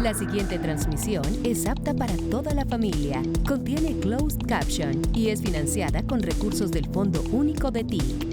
La siguiente transmisión es apta para toda la familia. Contiene closed caption y es financiada con recursos del Fondo Único de TIC.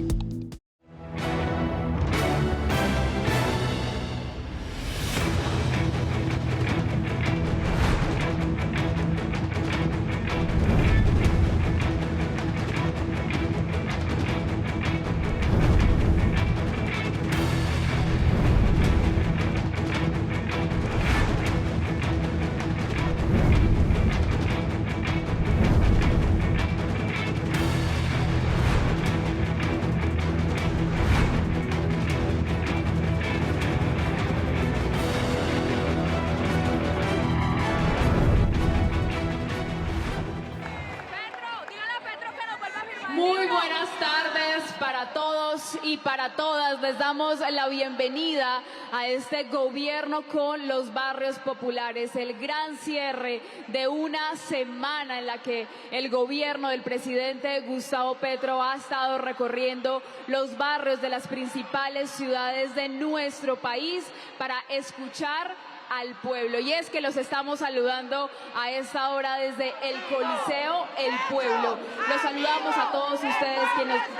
Muy buenas tardes para todos y para todas. Les damos la bienvenida a este gobierno con los barrios populares, el gran cierre de una semana en la que el gobierno del presidente Gustavo Petro ha estado recorriendo los barrios de las principales ciudades de nuestro país para escuchar al pueblo. Y es que los estamos saludando a esta hora desde el Coliseo El Pueblo. Los saludamos a todos ustedes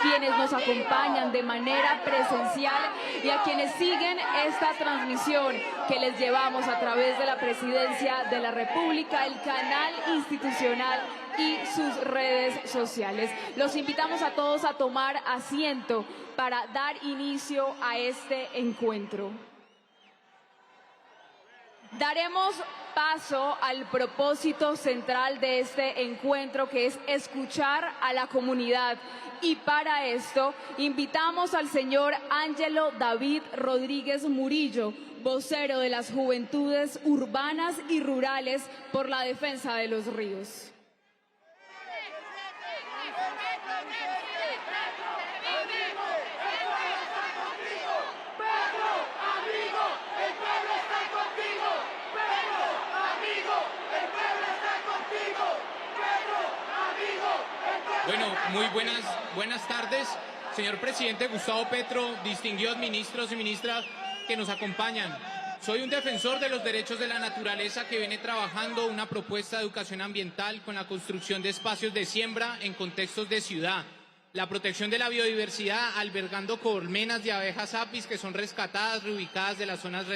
quienes nos acompañan de manera presencial y a quienes siguen esta transmisión que les llevamos a través de la Presidencia de la República, el canal institucional y sus redes sociales. Los invitamos a todos a tomar asiento para dar inicio a este encuentro. Daremos paso al propósito central de este encuentro, que es escuchar a la comunidad. Y para esto invitamos al señor Ángelo David Rodríguez Murillo, vocero de las Juventudes Urbanas y Rurales por la Defensa de los Ríos. Bueno, muy buenas tardes, señor presidente Gustavo Petro, distinguidos ministros y ministras que nos acompañan. Soy un defensor de los derechos de la naturaleza que viene trabajando una propuesta de educación ambiental con la construcción de espacios de siembra en contextos de ciudad, la protección de la biodiversidad albergando colmenas de abejas apis que son rescatadas, reubicadas de las zonas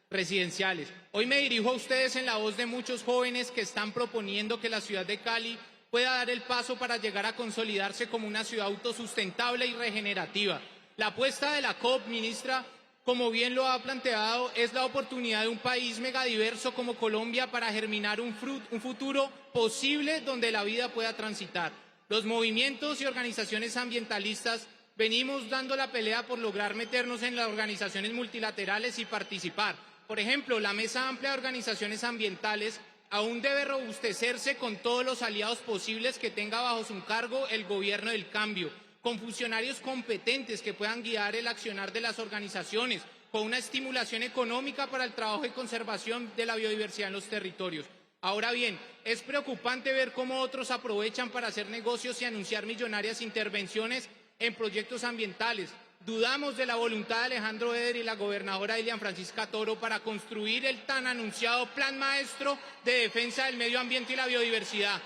residenciales. Hoy me dirijo a ustedes en la voz de muchos jóvenes que están proponiendo que la ciudad de Cali pueda dar el paso para llegar a consolidarse como una ciudad autosustentable y regenerativa. La apuesta de la COP, ministra, como bien lo ha planteado, es la oportunidad de un país megadiverso como Colombia para germinar un futuro posible donde la vida pueda transitar. Los movimientos y organizaciones ambientalistas venimos dando la pelea por lograr meternos en las organizaciones multilaterales y participar. Por ejemplo, la Mesa Amplia de Organizaciones Ambientales aún debe robustecerse con todos los aliados posibles que tenga bajo su cargo el gobierno del cambio, con funcionarios competentes que puedan guiar el accionar de las organizaciones, con una estimulación económica para el trabajo y conservación de la biodiversidad en los territorios. Ahora bien, es preocupante ver cómo otros aprovechan para hacer negocios y anunciar millonarias intervenciones en proyectos ambientales. Dudamos de la voluntad de Alejandro Eder y la gobernadora Dilian Francisca Toro para construir el tan anunciado Plan Maestro de Defensa del Medio Ambiente y la Biodiversidad.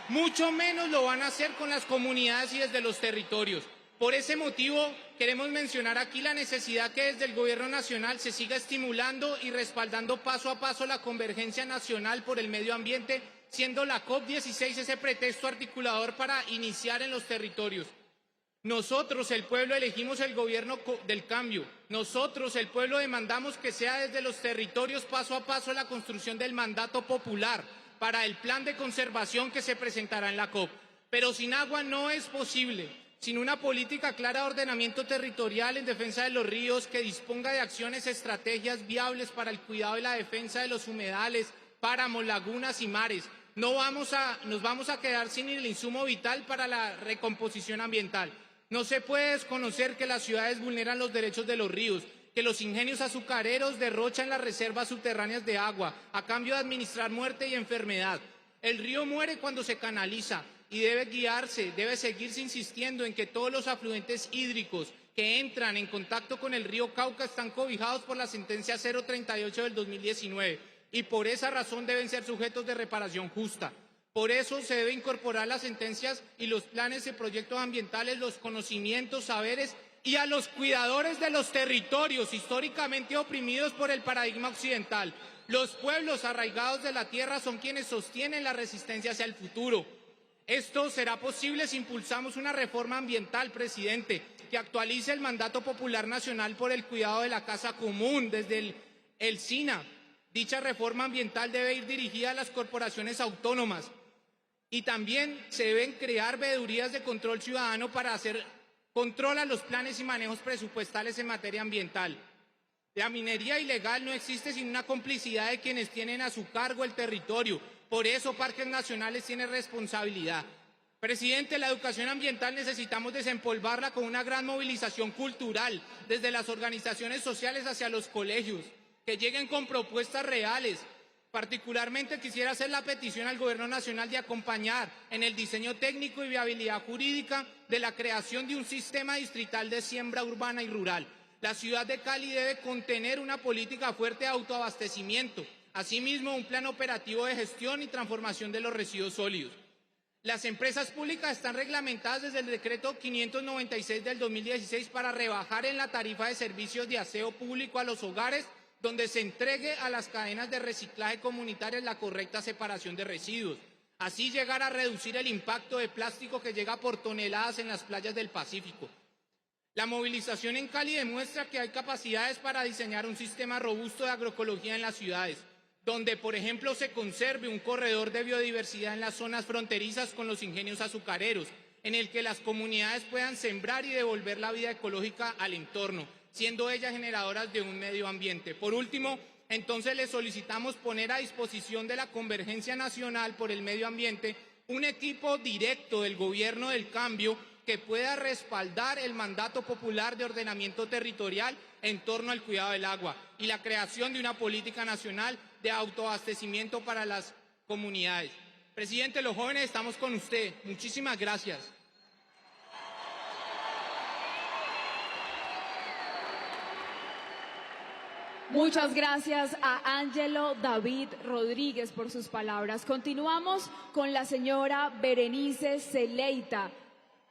Mucho menos lo van a hacer con las comunidades y desde los territorios. Por ese motivo, queremos mencionar aquí la necesidad que desde el Gobierno Nacional se siga estimulando y respaldando paso a paso la convergencia nacional por el medio ambiente, siendo la COP16 ese pretexto articulador para iniciar en los territorios. Nosotros, el pueblo, elegimos el gobierno del cambio. Nosotros, el pueblo, demandamos que sea desde los territorios paso a paso la construcción del mandato popular para el plan de conservación que se presentará en la COP. Pero sin agua no es posible. Sin una política clara de ordenamiento territorial en defensa de los ríos que disponga de acciones, estrategias viables para el cuidado y la defensa de los humedales, páramos, lagunas y mares, nos vamos a quedar sin el insumo vital para la recomposición ambiental. No se puede desconocer que las ciudades vulneran los derechos de los ríos, que los ingenios azucareros derrochan las reservas subterráneas de agua a cambio de administrar muerte y enfermedad. El río muere cuando se canaliza y debe seguirse insistiendo en que todos los afluentes hídricos que entran en contacto con el río Cauca están cobijados por la sentencia 038 del 2019. y por esa razón deben ser sujetos de reparación justa. Por eso se debe incorporar las sentencias y los planes y proyectos ambientales, los conocimientos, saberes y a los cuidadores de los territorios históricamente oprimidos por el paradigma occidental. Los pueblos arraigados de la tierra son quienes sostienen la resistencia hacia el futuro. Esto será posible si impulsamos una reforma ambiental, presidente, que actualice el mandato popular nacional por el cuidado de la casa común desde el SINA. Dicha reforma ambiental debe ir dirigida a las corporaciones autónomas y también se deben crear veedurías de control ciudadano para hacer control a los planes y manejos presupuestales en materia ambiental. La minería ilegal no existe sin una complicidad de quienes tienen a su cargo el territorio. Por eso Parques Nacionales tiene responsabilidad. Presidente, la educación ambiental necesitamos desempolvarla con una gran movilización cultural, desde las organizaciones sociales hacia los colegios, que lleguen con propuestas reales. Particularmente quisiera hacer la petición al Gobierno Nacional de acompañar en el diseño técnico y viabilidad jurídica de la creación de un sistema distrital de siembra urbana y rural. La ciudad de Cali debe contener una política fuerte de autoabastecimiento, asimismo un plan operativo de gestión y transformación de los residuos sólidos. Las empresas públicas están reglamentadas desde el decreto 596 del 2016 para rebajar en la tarifa de servicios de aseo público a los hogares, donde se entregue a las cadenas de reciclaje comunitarias la correcta separación de residuos. Así llegar a reducir el impacto de plástico que llega por toneladas en las playas del Pacífico. La movilización en Cali demuestra que hay capacidades para diseñar un sistema robusto de agroecología en las ciudades, donde, por ejemplo, se conserve un corredor de biodiversidad en las zonas fronterizas con los ingenios azucareros, en el que las comunidades puedan sembrar y devolver la vida ecológica al entorno, siendo ellas generadoras de un medio ambiente. Por último, entonces le solicitamos poner a disposición de la Convergencia Nacional por el Medio Ambiente un equipo directo del Gobierno del Cambio que pueda respaldar el mandato popular de ordenamiento territorial en torno al cuidado del agua y la creación de una política nacional de autoabastecimiento para las comunidades. Presidente, los jóvenes estamos con usted. Muchísimas gracias. Muchas gracias a Ángelo David Rodríguez por sus palabras. Continuamos con la señora Berenice Zeleita.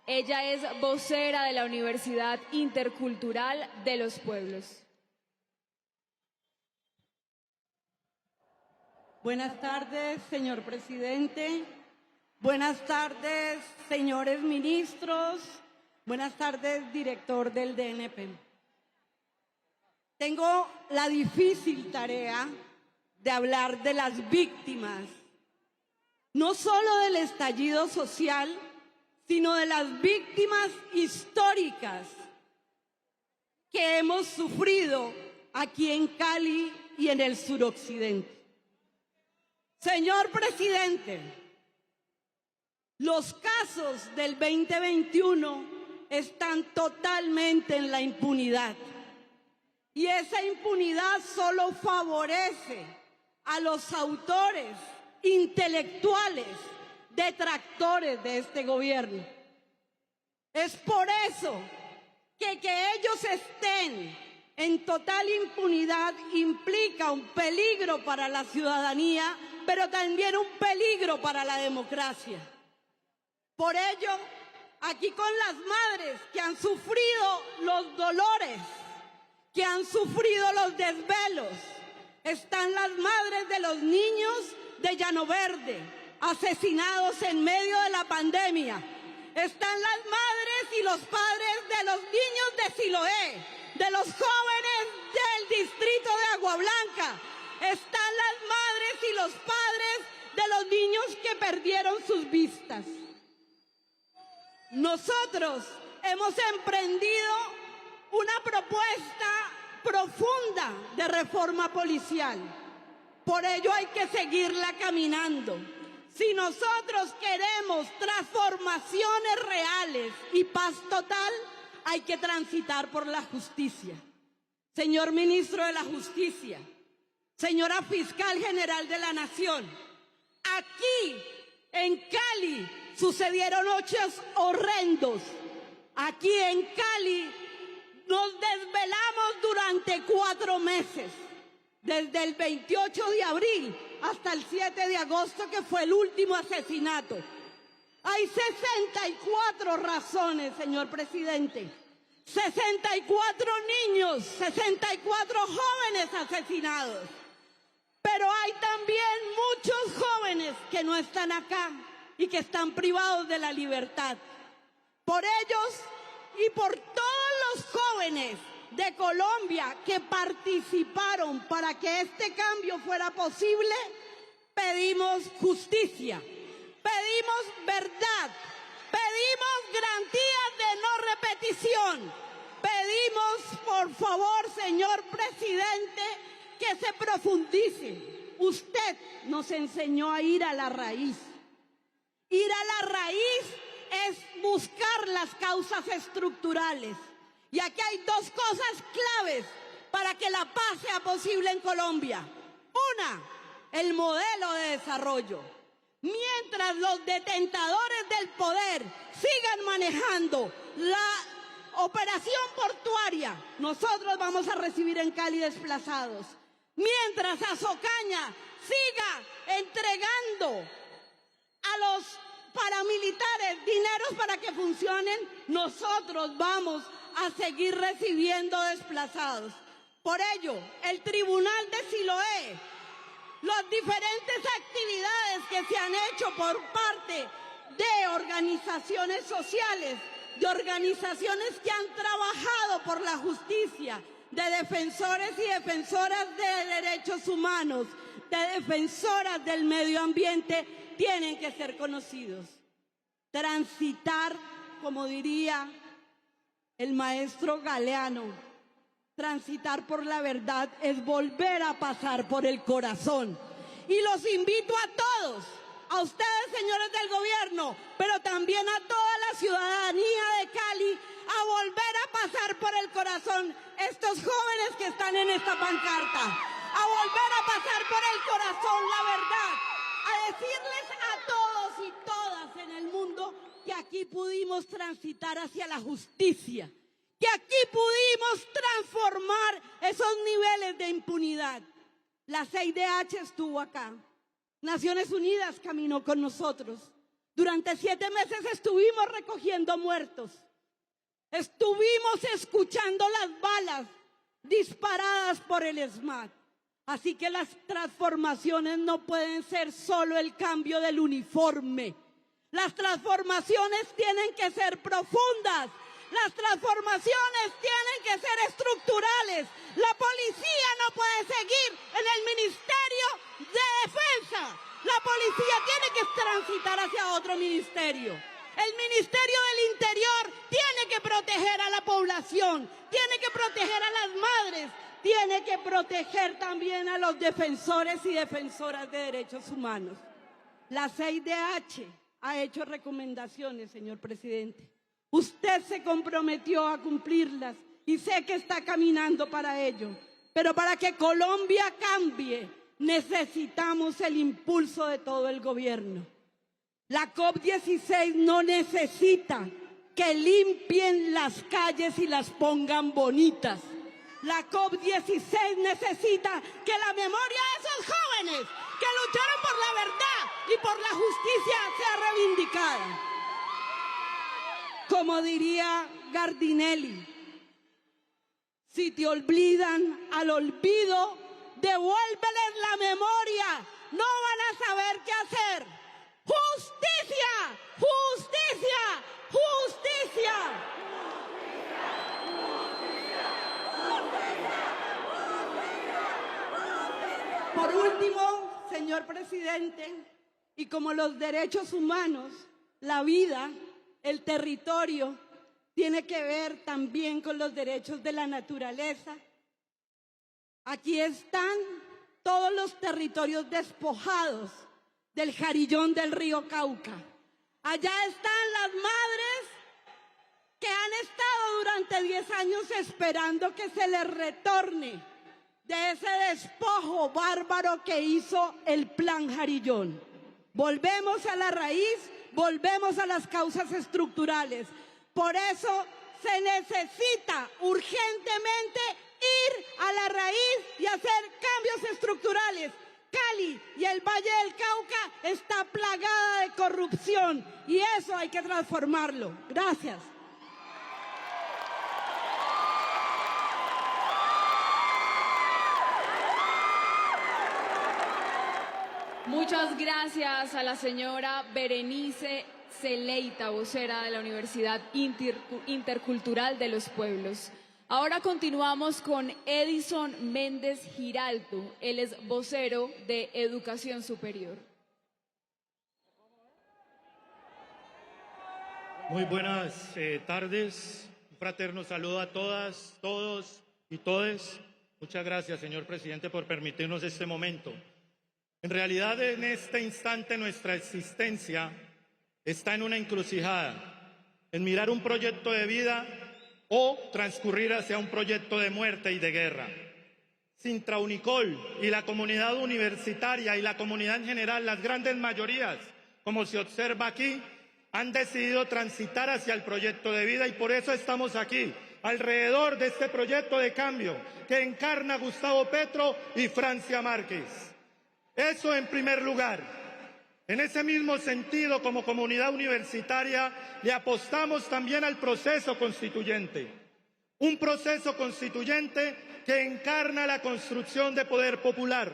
Ella es vocera de la Universidad Intercultural de los Pueblos. Buenas tardes, señor presidente. Buenas tardes, señores ministros. Buenas tardes, director del DNP. Tengo la difícil tarea de hablar de las víctimas, no solo del estallido social, sino de las víctimas históricas que hemos sufrido aquí en Cali y en el suroccidente. Señor presidente, los casos del 2021 están totalmente en la impunidad. Y esa impunidad solo favorece a los autores intelectuales, detractores de este gobierno. Es por eso que ellos estén en total impunidad implica un peligro para la ciudadanía, pero también un peligro para la democracia. Por ello, aquí con las madres que han sufrido los dolores, que han sufrido los desvelos, están las madres de los niños de Llano Verde, asesinados en medio de la pandemia. Están las madres y los padres de los niños de Siloé, de los jóvenes del distrito de Agua Blanca. Están las madres y los padres de los niños que perdieron sus vistas. Nosotros hemos emprendido una propuesta profunda de reforma policial. Por ello hay que seguirla caminando. Si nosotros queremos transformaciones reales y paz total, hay que transitar por la justicia. Señor ministro de la Justicia, señora fiscal general de la Nación, aquí en Cali sucedieron hechos horrendos. Aquí en Cali nos desvelamos durante 4 meses. desde el 28 de abril hasta el 7 de agosto, que fue el último asesinato. Hay 64 razones, señor presidente. 64 niños, 64 jóvenes asesinados. Pero hay también muchos jóvenes que no están acá y que están privados de la libertad. Por ellos y por todos los jóvenes de Colombia que participaron para que este cambio fuera posible, pedimos justicia, pedimos verdad, pedimos garantías de no repetición, pedimos, por favor, señor presidente, que se profundice. Usted nos enseñó a ir a la raíz. Ir a la raíz es buscar las causas estructurales. Y aquí hay dos cosas claves para que la paz sea posible en Colombia. Una, el modelo de desarrollo. Mientras los detentadores del poder sigan manejando la operación portuaria, nosotros vamos a recibir en Cali desplazados. Mientras Azocaña siga entregando a los paramilitares dineros para que funcionen, nosotros vamos a seguir recibiendo desplazados. Por ello, el Tribunal de Siloé, las diferentes actividades que se han hecho por parte de organizaciones sociales, de organizaciones que han trabajado por la justicia, de defensores y defensoras de derechos humanos, de defensoras del medio ambiente, tienen que ser conocidos. Transitar, como diría el maestro Galeano, transitar por la verdad es volver a pasar por el corazón. Y los invito a todos, a ustedes, señores del gobierno, pero también a toda la ciudadanía de Cali, a volver a pasar por el corazón estos jóvenes que están en esta pancarta, a volver a pasar por el corazón la verdad, a decirles a todos y todas en el mundo que aquí pudimos transitar hacia la justicia, que aquí pudimos transformar esos niveles de impunidad. La CIDH estuvo acá, Naciones Unidas caminó con nosotros. Durante 7 meses estuvimos recogiendo muertos, estuvimos escuchando las balas disparadas por el SMAT. Así que las transformaciones no pueden ser solo el cambio del uniforme. Las transformaciones tienen que ser profundas. Las transformaciones tienen que ser estructurales. La policía no puede seguir en el Ministerio de Defensa. La policía tiene que transitar hacia otro ministerio. El Ministerio del Interior tiene que proteger a la población, tiene que proteger a las madres, tiene que proteger también a los defensores y defensoras de derechos humanos. La CIDH ha hecho recomendaciones, señor presidente. Usted se comprometió a cumplirlas y sé que está caminando para ello. Pero para que Colombia cambie, necesitamos el impulso de todo el gobierno. La COP16 no necesita que limpien las calles y las pongan bonitas. La COP16 necesita que la memoria de esos jóvenes que lucharon por la verdad y por la justicia sea reivindicada. Como diría Gardinelli, si te olvidan al olvido, devuélveles la memoria, no van a saber qué hacer. ¡Justicia! ¡Justicia! ¡Justicia! Por último, señor presidente, y como los derechos humanos, la vida, el territorio, tiene que ver también con los derechos de la naturaleza. Aquí están todos los territorios despojados del Jarillón del río Cauca. Allá están las madres que han estado durante 10 años esperando que se les retorne de ese despojo bárbaro que hizo el Plan Jarillón. Volvemos a la raíz, volvemos a las causas estructurales. Por eso se necesita urgentemente ir a la raíz y hacer cambios estructurales. Cali y el Valle del Cauca está plagada de corrupción y eso hay que transformarlo. Gracias. Muchas gracias a la señora Berenice Zeleita, vocera de la Universidad Intercultural de los Pueblos. Ahora continuamos con Edison Méndez Giraldo. Él es vocero de Educación Superior. Muy buenas tardes. Un fraterno saludo a todas, todos y todes. Muchas gracias, señor presidente, por permitirnos este momento. En realidad, en este instante, nuestra existencia está en una encrucijada, en mirar un proyecto de vida o transcurrir hacia un proyecto de muerte y de guerra. Sintra Unicol y la comunidad universitaria y la comunidad en general, las grandes mayorías, como se observa aquí, han decidido transitar hacia el proyecto de vida y por eso estamos aquí, alrededor de este proyecto de cambio que encarna Gustavo Petro y Francia Márquez. Eso en primer lugar. En ese mismo sentido, como comunidad universitaria, le apostamos también al proceso constituyente. Un proceso constituyente que encarna la construcción de poder popular.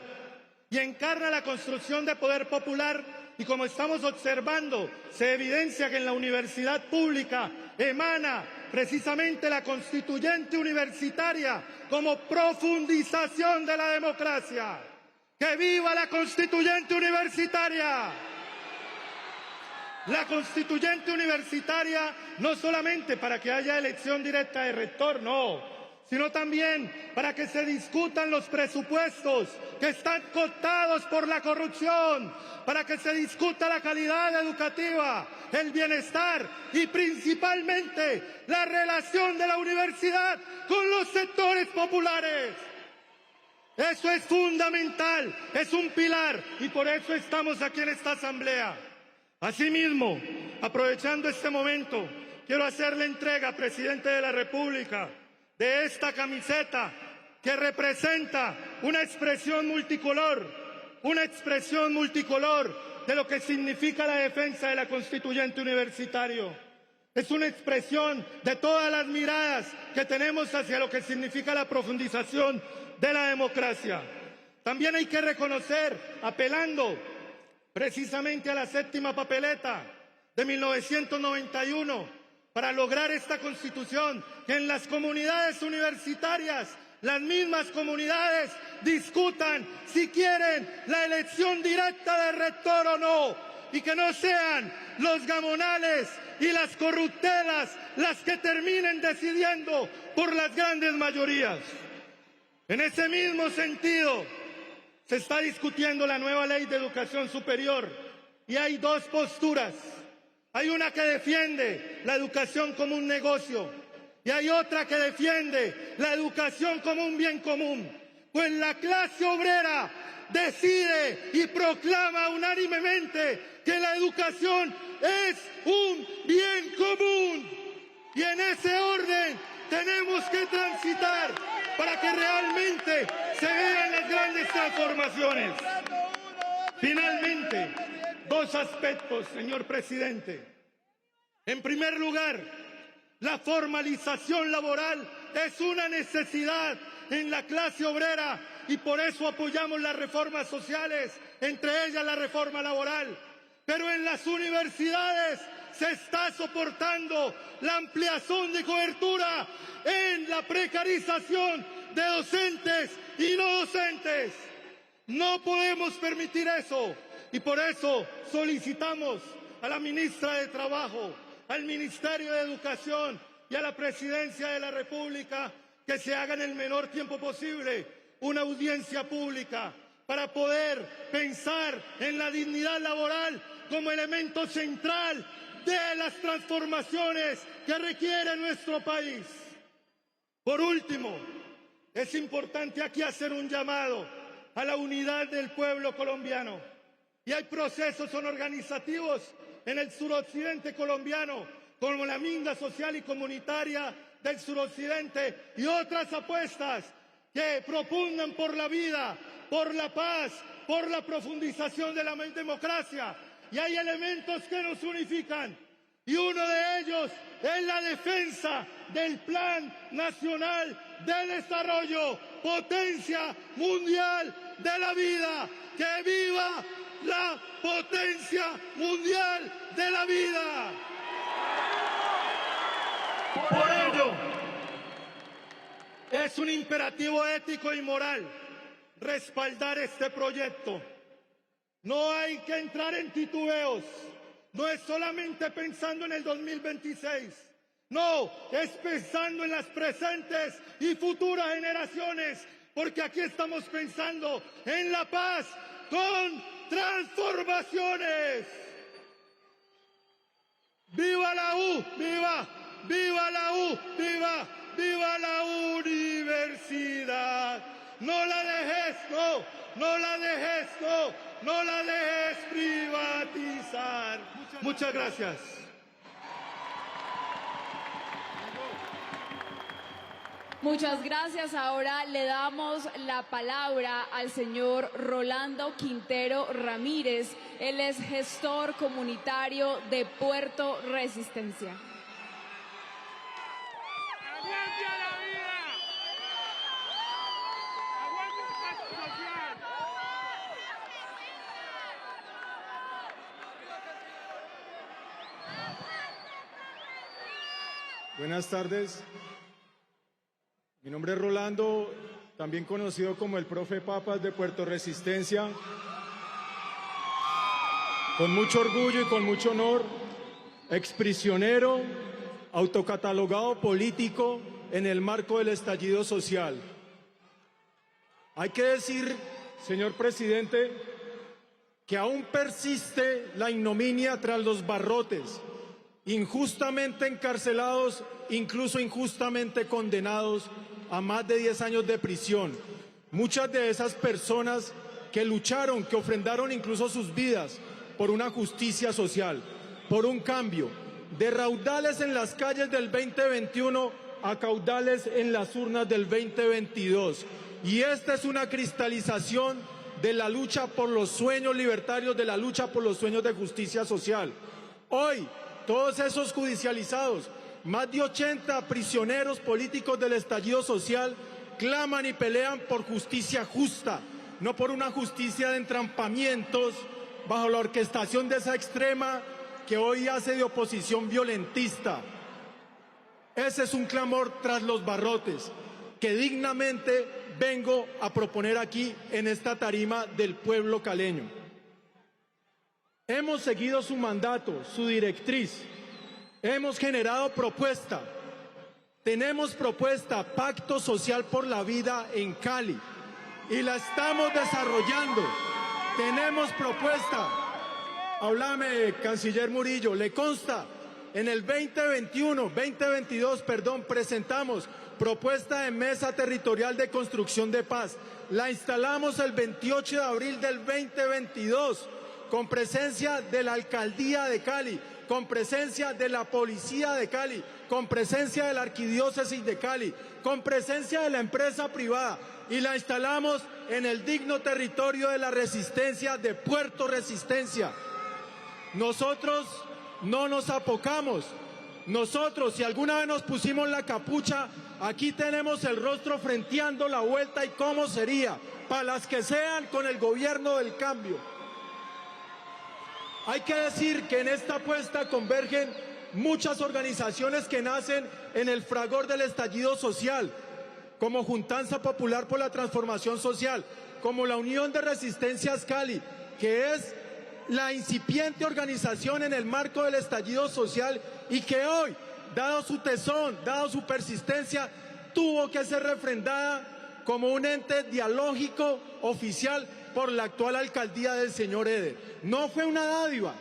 Y encarna la construcción de poder popular y como estamos observando, se evidencia que en la universidad pública emana precisamente la constituyente universitaria como profundización de la democracia. ¡Que viva la constituyente universitaria! La constituyente universitaria no solamente para que haya elección directa de rector, no, sino también para que se discutan los presupuestos que están cooptados por la corrupción, para que se discuta la calidad educativa, el bienestar y principalmente la relación de la universidad con los sectores populares. Eso es fundamental, es un pilar y por eso estamos aquí en esta asamblea. Asimismo, aprovechando este momento, quiero hacerle entrega, presidente de la República, de esta camiseta que representa una expresión multicolor de lo que significa la defensa de la constituyente universitario. Es una expresión de todas las miradas que tenemos hacia lo que significa la profundización de la democracia. También hay que reconocer, apelando precisamente a la séptima papeleta de 1991, para lograr esta constitución, que en las comunidades universitarias, las mismas comunidades discutan si quieren la elección directa de rector o no, y que no sean los gamonales y las corruptelas las que terminen decidiendo por las grandes mayorías. En ese mismo sentido, se está discutiendo la nueva ley de educación superior y hay dos posturas. Hay una que defiende la educación como un negocio y hay otra que defiende la educación como un bien común. Pues la clase obrera decide y proclama unánimemente que la educación es un bien común. Y en ese orden tenemos que transitar para que realmente se vean las grandes transformaciones. Finalmente, dos aspectos, señor presidente. En primer lugar, la formalización laboral es una necesidad en la clase obrera y por eso apoyamos las reformas sociales, entre ellas la reforma laboral. Pero en las universidades se está soportando la ampliación de cobertura en la precarización de docentes y no docentes. No podemos permitir eso y por eso solicitamos a la ministra de Trabajo, al Ministerio de Educación y a la Presidencia de la República que se haga en el menor tiempo posible una audiencia pública para poder pensar en la dignidad laboral como elemento central de las transformaciones que requiere nuestro país. Por último, es importante aquí hacer un llamado a la unidad del pueblo colombiano. Y hay procesos organizativos en el suroccidente colombiano, como la Minga Social y Comunitaria del suroccidente y otras apuestas que propongan por la vida, por la paz, por la profundización de la democracia. Y hay elementos que nos unifican. Y uno de ellos es la defensa del Plan Nacional de Desarrollo, potencia mundial de la vida. ¡Que viva la potencia mundial de la vida! Por ello, es un imperativo ético y moral respaldar este proyecto. No hay que entrar en titubeos. No es solamente pensando en el 2026. No, es pensando en las presentes y futuras generaciones. Porque aquí estamos pensando en la paz con transformaciones. ¡Viva la U! ¡Viva! ¡Viva la U! ¡Viva! ¡Viva la universidad! No la dejes, no la dejes, no la dejes privatizar. Muchas gracias. Muchas gracias. Ahora le damos la palabra al señor Rolando Quintero Ramírez. Él es gestor comunitario de Puerto Resistencia. ¡Aguante a la vida! ¡Aguante el pacto social! Buenas tardes. Mi nombre es Rolando, también conocido como el Profe Papas de Puerto Resistencia. Con mucho orgullo y con mucho honor, exprisionero, autocatalogado político en el marco del estallido social. Hay que decir, señor presidente, que aún persiste la ignominia tras los barrotes, injustamente encarcelados, incluso injustamente condenados a más de 10 años de prisión. Muchas de esas personas que lucharon, que ofrendaron incluso sus vidas por una justicia social, por un cambio, de raudales en las calles del 2021 a caudales en las urnas del 2022. Y esta es una cristalización de la lucha por los sueños libertarios, de la lucha por los sueños de justicia social. Hoy, todos esos judicializados, más de 80 prisioneros políticos del estallido social, claman y pelean por justicia justa, no por una justicia de entrampamientos bajo la orquestación de esa extrema que hoy hace de oposición violentista. Ese es un clamor tras los barrotes que dignamente vengo a proponer aquí en esta tarima del pueblo caleño. Hemos seguido su mandato, su directriz. Hemos generado propuesta. Tenemos propuesta, Pacto Social por la Vida en Cali, y la estamos desarrollando. Tenemos propuesta. Háblame, canciller Murillo, le consta, en el 2022, presentamos propuesta de mesa territorial de construcción de paz. La instalamos el 28 de abril del 2022, con presencia de la Alcaldía de Cali, con presencia de la Policía de Cali, con presencia de la Arquidiócesis de Cali, con presencia de la empresa privada, y la instalamos en el digno territorio de la Resistencia, de Puerto Resistencia. Nosotros no nos apocamos. Nosotros, si alguna vez nos pusimos la capucha, aquí tenemos el rostro frenteando la vuelta y cómo sería, para las que sean con el gobierno del cambio. Hay que decir que en esta apuesta convergen muchas organizaciones que nacen en el fragor del estallido social, como Juntanza Popular por la Transformación Social, como la Unión de Resistencias Cali, que es la incipiente organización en el marco del estallido social y que hoy, dado su tesón, dado su persistencia, tuvo que ser refrendada como un ente dialógico oficial por la actual alcaldía del señor Eder. No fue una dádiva,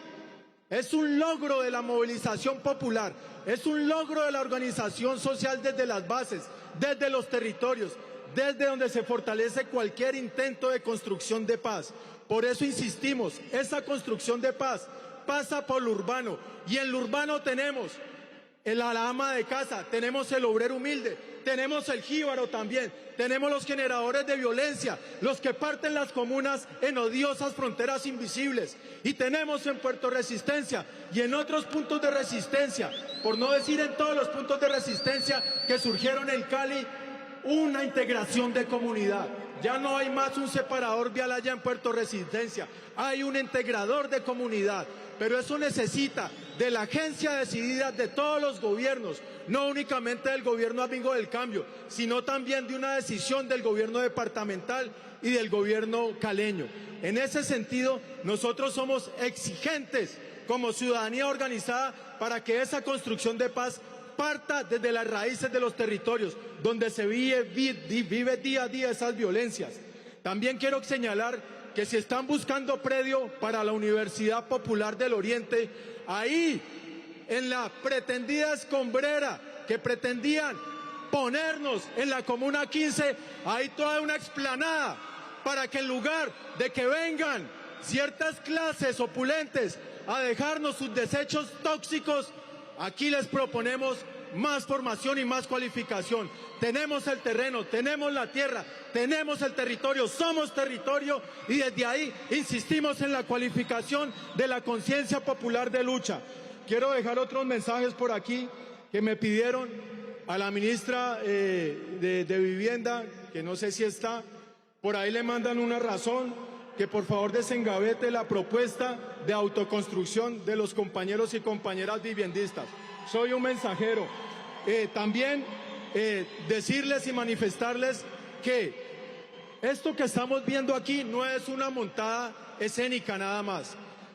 es un logro de la movilización popular, es un logro de la organización social desde las bases, desde los territorios, desde donde se fortalece cualquier intento de construcción de paz. Por eso insistimos, esa construcción de paz pasa por lo urbano, y en lo urbano tenemos la ama de casa, tenemos el obrero humilde, tenemos el jíbaro también, tenemos los generadores de violencia, los que parten las comunas en odiosas fronteras invisibles, y tenemos en Puerto Resistencia y en otros puntos de resistencia, por no decir en todos los puntos de resistencia que surgieron en Cali, una integración de comunidad. Ya no hay más un separador vial allá en Puerto Resistencia, hay un integrador de comunidad, pero eso necesita de la agencia decidida de todos los gobiernos, no únicamente del gobierno amigo del cambio, sino también de una decisión del gobierno departamental y del gobierno caleño. En ese sentido, nosotros somos exigentes como ciudadanía organizada para que esa construcción de paz parta desde las raíces de los territorios, donde se vive día a día esas violencias. También quiero señalar que si están buscando predio para la Universidad Popular del Oriente, ahí, en la pretendida escombrera que pretendían ponernos en la Comuna 15, hay toda una explanada para que en lugar de que vengan ciertas clases opulentes a dejarnos sus desechos tóxicos, aquí les proponemos más formación y más cualificación. Tenemos el terreno, tenemos la tierra, tenemos el territorio, somos territorio, y desde ahí insistimos en la cualificación de la conciencia popular de lucha. Quiero dejar otros mensajes por aquí que me pidieron a la ministra de Vivienda, que no sé si está, por ahí le mandan una razón, que por favor desengavete la propuesta de autoconstrucción de los compañeros y compañeras viviendistas. Soy un mensajero. También decirles y manifestarles que esto que estamos viendo aquí no es una montada escénica nada más.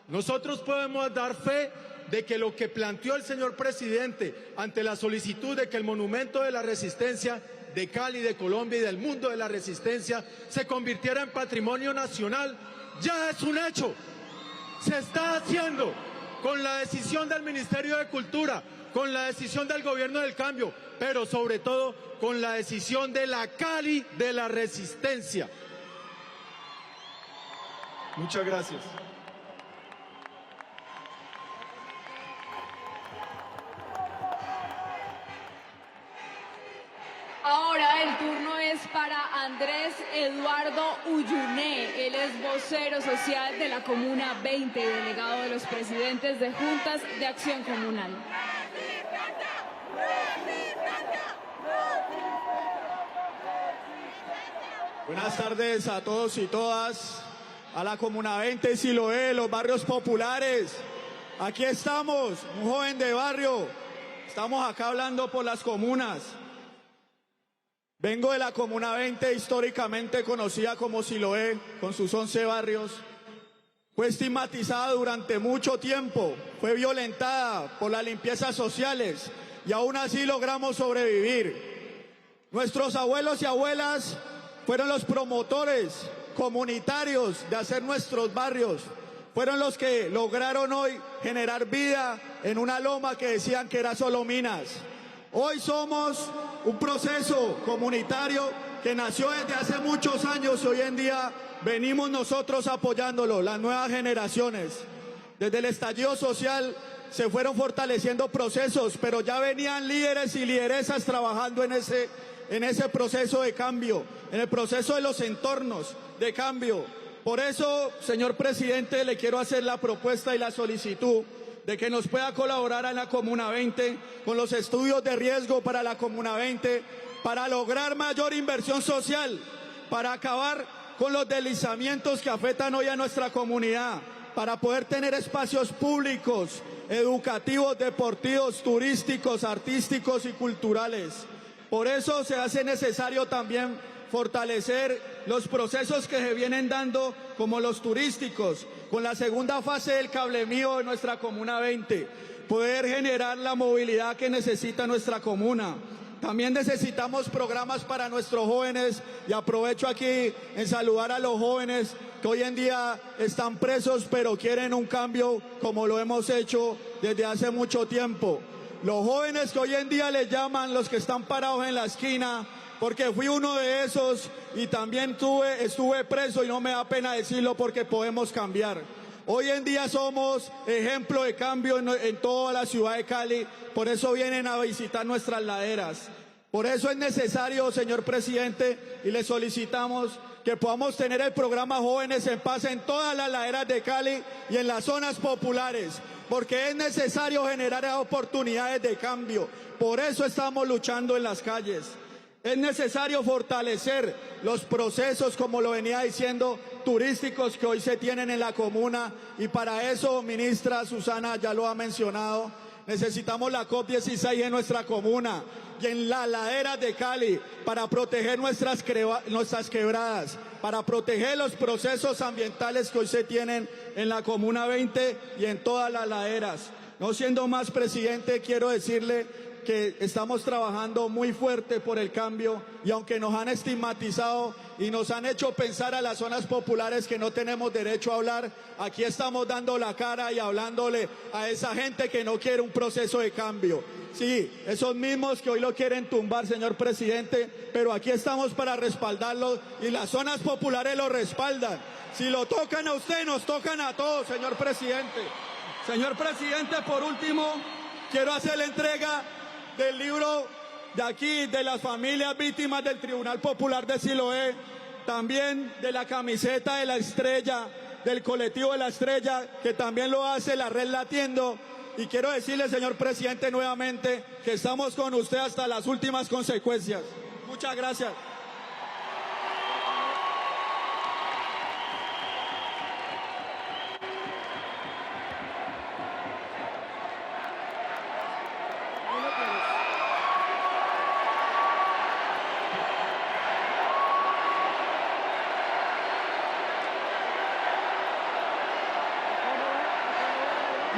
Nosotros podemos dar fe de que lo que planteó el señor presidente ante la solicitud de que el monumento de la resistencia de Cali, de Colombia y del mundo de la resistencia se convirtiera en patrimonio nacional, ya es un hecho. Se está haciendo con la decisión del Ministerio de Cultura, con la decisión del Gobierno del Cambio, pero sobre todo con la decisión de la Cali de la resistencia. Muchas gracias. Ahora el turno es para Andrés Eduardo Uyuné. Él es vocero social de la Comuna 20 y delegado de los presidentes de Juntas de Acción Comunal. Buenas tardes a todos y todas, a la Comuna 20 y Siloé, los barrios populares. Aquí estamos, un joven de barrio, estamos acá hablando por las comunas. Vengo de la Comuna 20, históricamente conocida como Siloé, con sus 11 barrios. Fue estigmatizada durante mucho tiempo, fue violentada por las limpiezas sociales y aún así logramos sobrevivir. Nuestros abuelos y abuelas fueron los promotores comunitarios de hacer nuestros barrios, fueron los que lograron hoy generar vida en una loma que decían que era solo minas. Hoy somos un proceso comunitario que nació desde hace muchos años y hoy en día venimos nosotros apoyándolo, las nuevas generaciones. Desde el estallido social se fueron fortaleciendo procesos, pero ya venían líderes y lideresas trabajando en ese proceso de cambio, en el proceso de los entornos de cambio. Por eso, señor presidente, le quiero hacer la propuesta y la solicitud de que nos pueda colaborar en la Comuna 20 con los estudios de riesgo para la Comuna 20, para lograr mayor inversión social, para acabar con los deslizamientos que afectan hoy a nuestra comunidad, para poder tener espacios públicos, educativos, deportivos, turísticos, artísticos y culturales. Por eso se hace necesario también fortalecer los procesos que se vienen dando, como los turísticos, con la segunda fase del cable mío de nuestra Comuna 20, poder generar la movilidad que necesita nuestra comuna. También necesitamos programas para nuestros jóvenes y aprovecho aquí en saludar a los jóvenes que hoy en día están presos pero quieren un cambio como lo hemos hecho desde hace mucho tiempo. Los jóvenes que hoy en día les llaman los que están parados en la esquina, porque fui uno de esos y también estuve preso y no me da pena decirlo porque podemos cambiar. Hoy en día somos ejemplo de cambio en toda la ciudad de Cali, por eso vienen a visitar nuestras laderas. Por eso es necesario, señor presidente, y le solicitamos que podamos tener el programa Jóvenes en Paz en todas las laderas de Cali y en las zonas populares, porque es necesario generar oportunidades de cambio. Por eso estamos luchando en las calles. Es necesario fortalecer los procesos, como lo venía diciendo, turísticos que hoy se tienen en la comuna, y para eso, ministra Susana ya lo ha mencionado, necesitamos la COP16 en nuestra comuna y en las laderas de Cali para proteger nuestras quebradas, para proteger los procesos ambientales que hoy se tienen en la Comuna 20 y en todas las laderas. No siendo más, presidente, quiero decirle que estamos trabajando muy fuerte por el cambio, y aunque nos han estigmatizado y nos han hecho pensar a las zonas populares que no tenemos derecho a hablar, aquí estamos dando la cara y hablándole a esa gente que no quiere un proceso de cambio. Sí, esos mismos que hoy lo quieren tumbar, señor presidente, pero aquí estamos para respaldarlo y las zonas populares lo respaldan. Si lo tocan a usted, nos tocan a todos, señor presidente. Señor presidente, por último, quiero hacer la entrega del libro de aquí, de las familias víctimas del Tribunal Popular de Siloé, también de la camiseta de la Estrella, del colectivo de la Estrella, que también lo hace la Red Latiendo. Y quiero decirle, señor presidente, nuevamente que estamos con usted hasta las últimas consecuencias. Muchas gracias.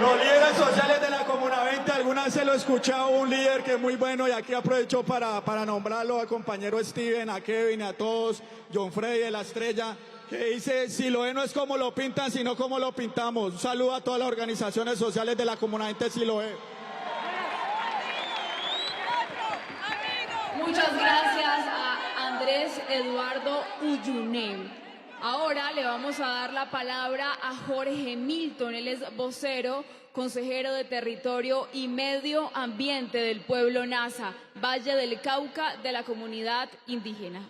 Los líderes sociales de la Comuna 20, alguna vez se lo he escuchado, un líder que es muy bueno, y aquí aprovecho para nombrarlo al compañero Steven, a Kevin, a todos, John Freddy de la Estrella, que dice: Siloé no es como lo pintan, sino como lo pintamos. Un saludo a todas las organizaciones sociales de la Comuna 20 de Siloé. Muchas gracias a Andrés Eduardo Uyuné. Ahora le vamos a dar la palabra a Jorge Milton. Él es vocero, consejero de Territorio y Medio Ambiente del pueblo Nasa, Valle del Cauca, de la comunidad indígena.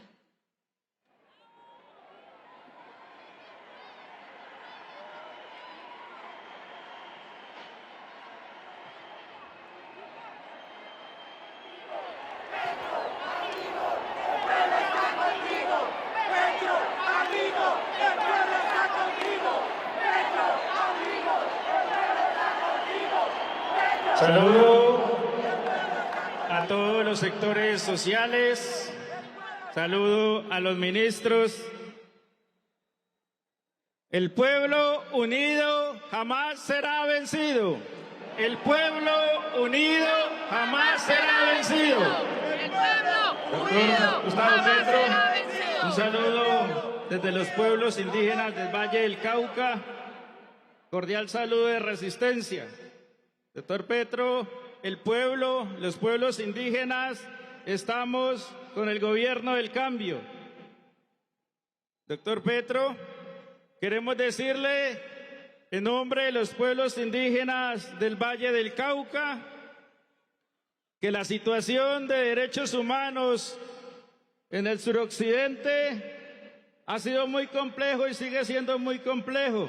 Saludo a todos los sectores sociales, saludo a los ministros. El pueblo unido jamás será vencido. El pueblo unido jamás será vencido. El pueblo unido Gustavo jamás Petro, será vencido. un saludo desde los pueblos indígenas del Valle del Cauca. Cordial saludo de resistencia. Doctor Petro, el pueblo, los pueblos indígenas, estamos con el gobierno del cambio. Doctor Petro, queremos decirle en nombre de los pueblos indígenas del Valle del Cauca que la situación de derechos humanos en el suroccidente ha sido muy complejo y sigue siendo muy complejo.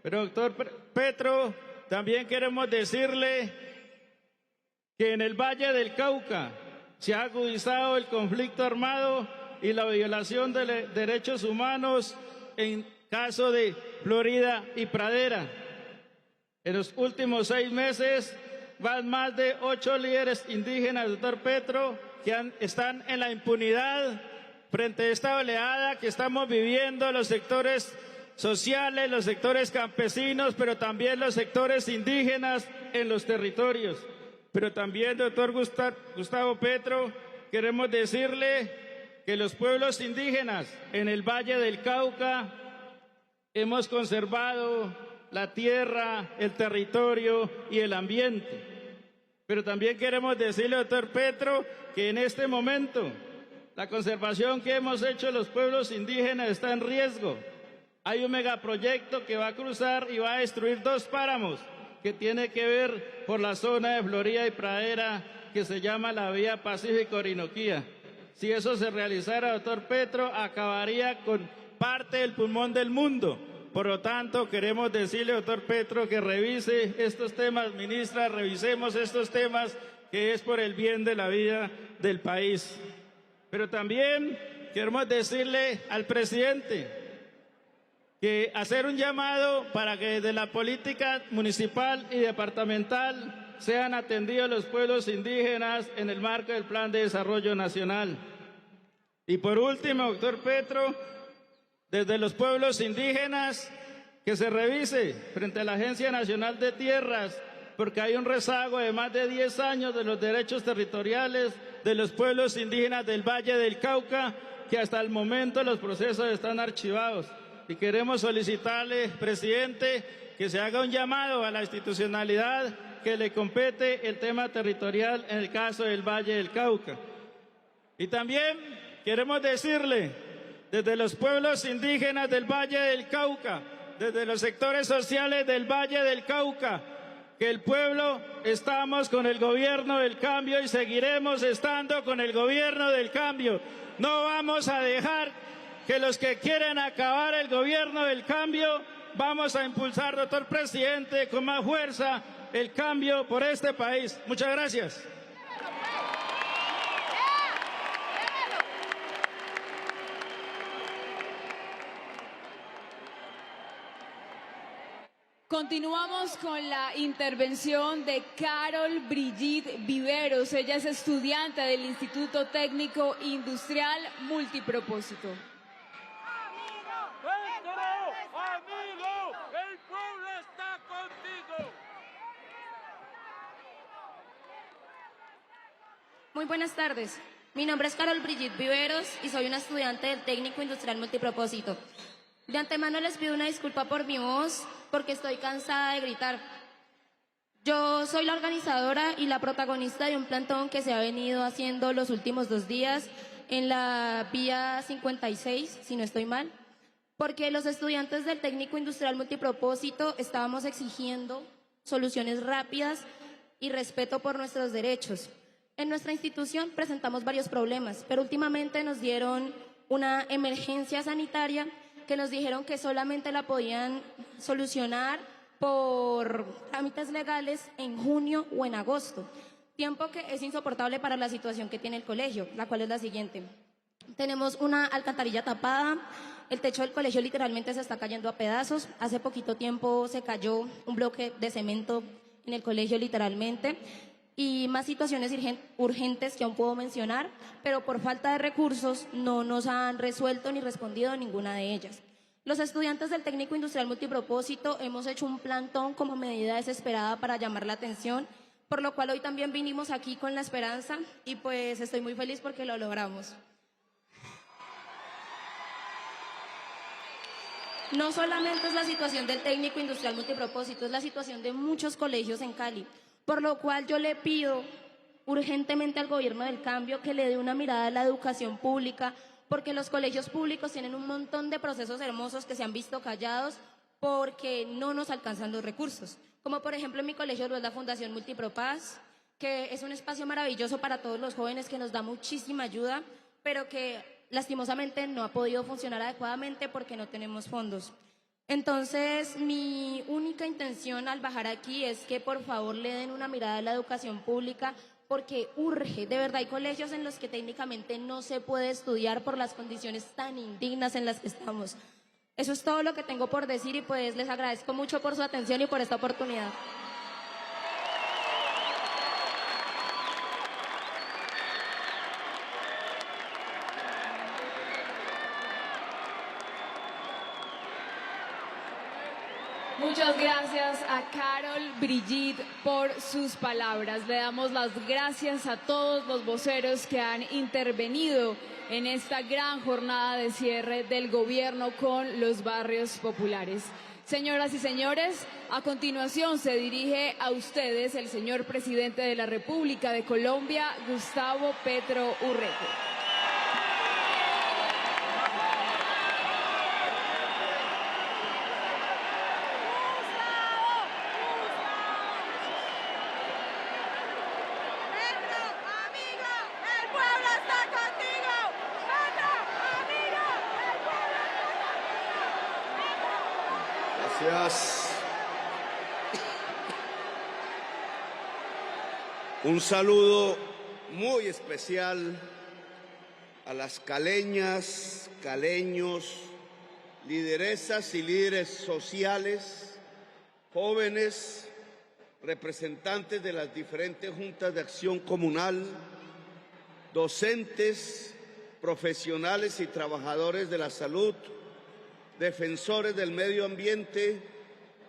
Pero, doctor Petro, también queremos decirle que en el Valle del Cauca se ha agudizado el conflicto armado y la violación de derechos humanos en caso de Florida y Pradera. En los últimos 6 meses van más de 8 líderes indígenas, doctor Petro, que están en la impunidad frente a esta oleada que estamos viviendo los sectores sociales, los sectores campesinos, pero también los sectores indígenas en los territorios. Pero también, doctor Gustavo Petro, queremos decirle que los pueblos indígenas en el Valle del Cauca hemos conservado la tierra, el territorio y el ambiente. Pero también queremos decirle, doctor Petro, que en este momento la conservación que hemos hecho los pueblos indígenas está en riesgo. hay un megaproyecto que va a cruzar y va a destruir 2 páramos, que tiene que ver por la zona de Florida y Pradera, que se llama la Vía Pacífico-Orinoquía. Si eso se realizara, doctor Petro, acabaría con parte del pulmón del mundo. Por lo tanto, queremos decirle, doctor Petro, que revise estos temas. Ministra, revisemos estos temas, que es por el bien de la vida del país. Pero también queremos decirle al presidente que hacer un llamado para que desde la política municipal y departamental sean atendidos los pueblos indígenas en el marco del Plan de Desarrollo Nacional. Y por último, doctor Petro, desde los pueblos indígenas, que se revise frente a la Agencia Nacional de Tierras, porque hay un rezago de más de 10 años de los derechos territoriales de los pueblos indígenas del Valle del Cauca, que hasta el momento los procesos están archivados. Y queremos solicitarle, presidente, que se haga un llamado a la institucionalidad que le compete el tema territorial en el caso del Valle del Cauca. Y también queremos decirle, desde los pueblos indígenas del Valle del Cauca, desde los sectores sociales del Valle del Cauca, que el pueblo estamos con el gobierno del cambio y seguiremos estando con el gobierno del cambio. No vamos a dejar que los que quieren acabar el gobierno del cambio, vamos a impulsar, doctor presidente, con más fuerza el cambio por este país. Muchas gracias. Continuamos con la intervención de Carol Brigitte Viveros. Ella es estudiante del Instituto Técnico Industrial Multipropósito. ¡Amigo! ¡El pueblo está contigo! Muy buenas tardes. Mi nombre es Carol Brigitte Viveros y soy una estudiante del Técnico Industrial Multipropósito. De antemano les pido una disculpa por mi voz, porque estoy cansada de gritar. Yo soy la organizadora y la protagonista de un plantón que se ha venido haciendo los últimos 2 días en la vía 56, si no estoy mal, porque los estudiantes del Técnico Industrial Multipropósito estábamos exigiendo soluciones rápidas y respeto por nuestros derechos. En nuestra institución presentamos varios problemas, pero últimamente nos dieron una emergencia sanitaria que nos dijeron que solamente la podían solucionar por trámites legales en junio o en agosto, tiempo que es insoportable para la situación que tiene el colegio, la cual es la siguiente. Tenemos una alcantarilla tapada, el techo del colegio literalmente se está cayendo a pedazos, hace poquito tiempo se cayó un bloque de cemento en el colegio literalmente, y más situaciones urgentes que aún puedo mencionar, pero por falta de recursos no nos han resuelto ni respondido ninguna de ellas. Los estudiantes del Técnico Industrial Multipropósito hemos hecho un plantón como medida desesperada para llamar la atención, por lo cual hoy también vinimos aquí con la esperanza y pues estoy muy feliz porque lo logramos. No solamente es la situación del Técnico Industrial Multipropósito, es la situación de muchos colegios en Cali. Por lo cual yo le pido urgentemente al gobierno del cambio que le dé una mirada a la educación pública, porque los colegios públicos tienen un montón de procesos hermosos que se han visto callados porque no nos alcanzan los recursos. Como por ejemplo en mi colegio es la Fundación Multipropaz, que es un espacio maravilloso para todos los jóvenes que nos da muchísima ayuda, pero que lastimosamente no ha podido funcionar adecuadamente porque no tenemos fondos. Entonces, mi única intención al bajar aquí es que por favor le den una mirada a la educación pública porque urge. De verdad, hay colegios en los que técnicamente no se puede estudiar por las condiciones tan indignas en las que estamos. Eso es todo lo que tengo por decir y pues les agradezco mucho por su atención y por esta oportunidad. Muchas gracias a Carol Brigitte por sus palabras. Le damos las gracias a todos los voceros que han intervenido en esta gran jornada de cierre del gobierno con los barrios populares. Señoras y señores, a continuación se dirige a ustedes el señor presidente de la República de Colombia, Gustavo Petro Urrego. Gracias. Un saludo muy especial a las caleñas, caleños, lideresas y líderes sociales, jóvenes, representantes de las diferentes juntas de acción comunal, docentes, profesionales y trabajadores de la salud, defensores del medio ambiente,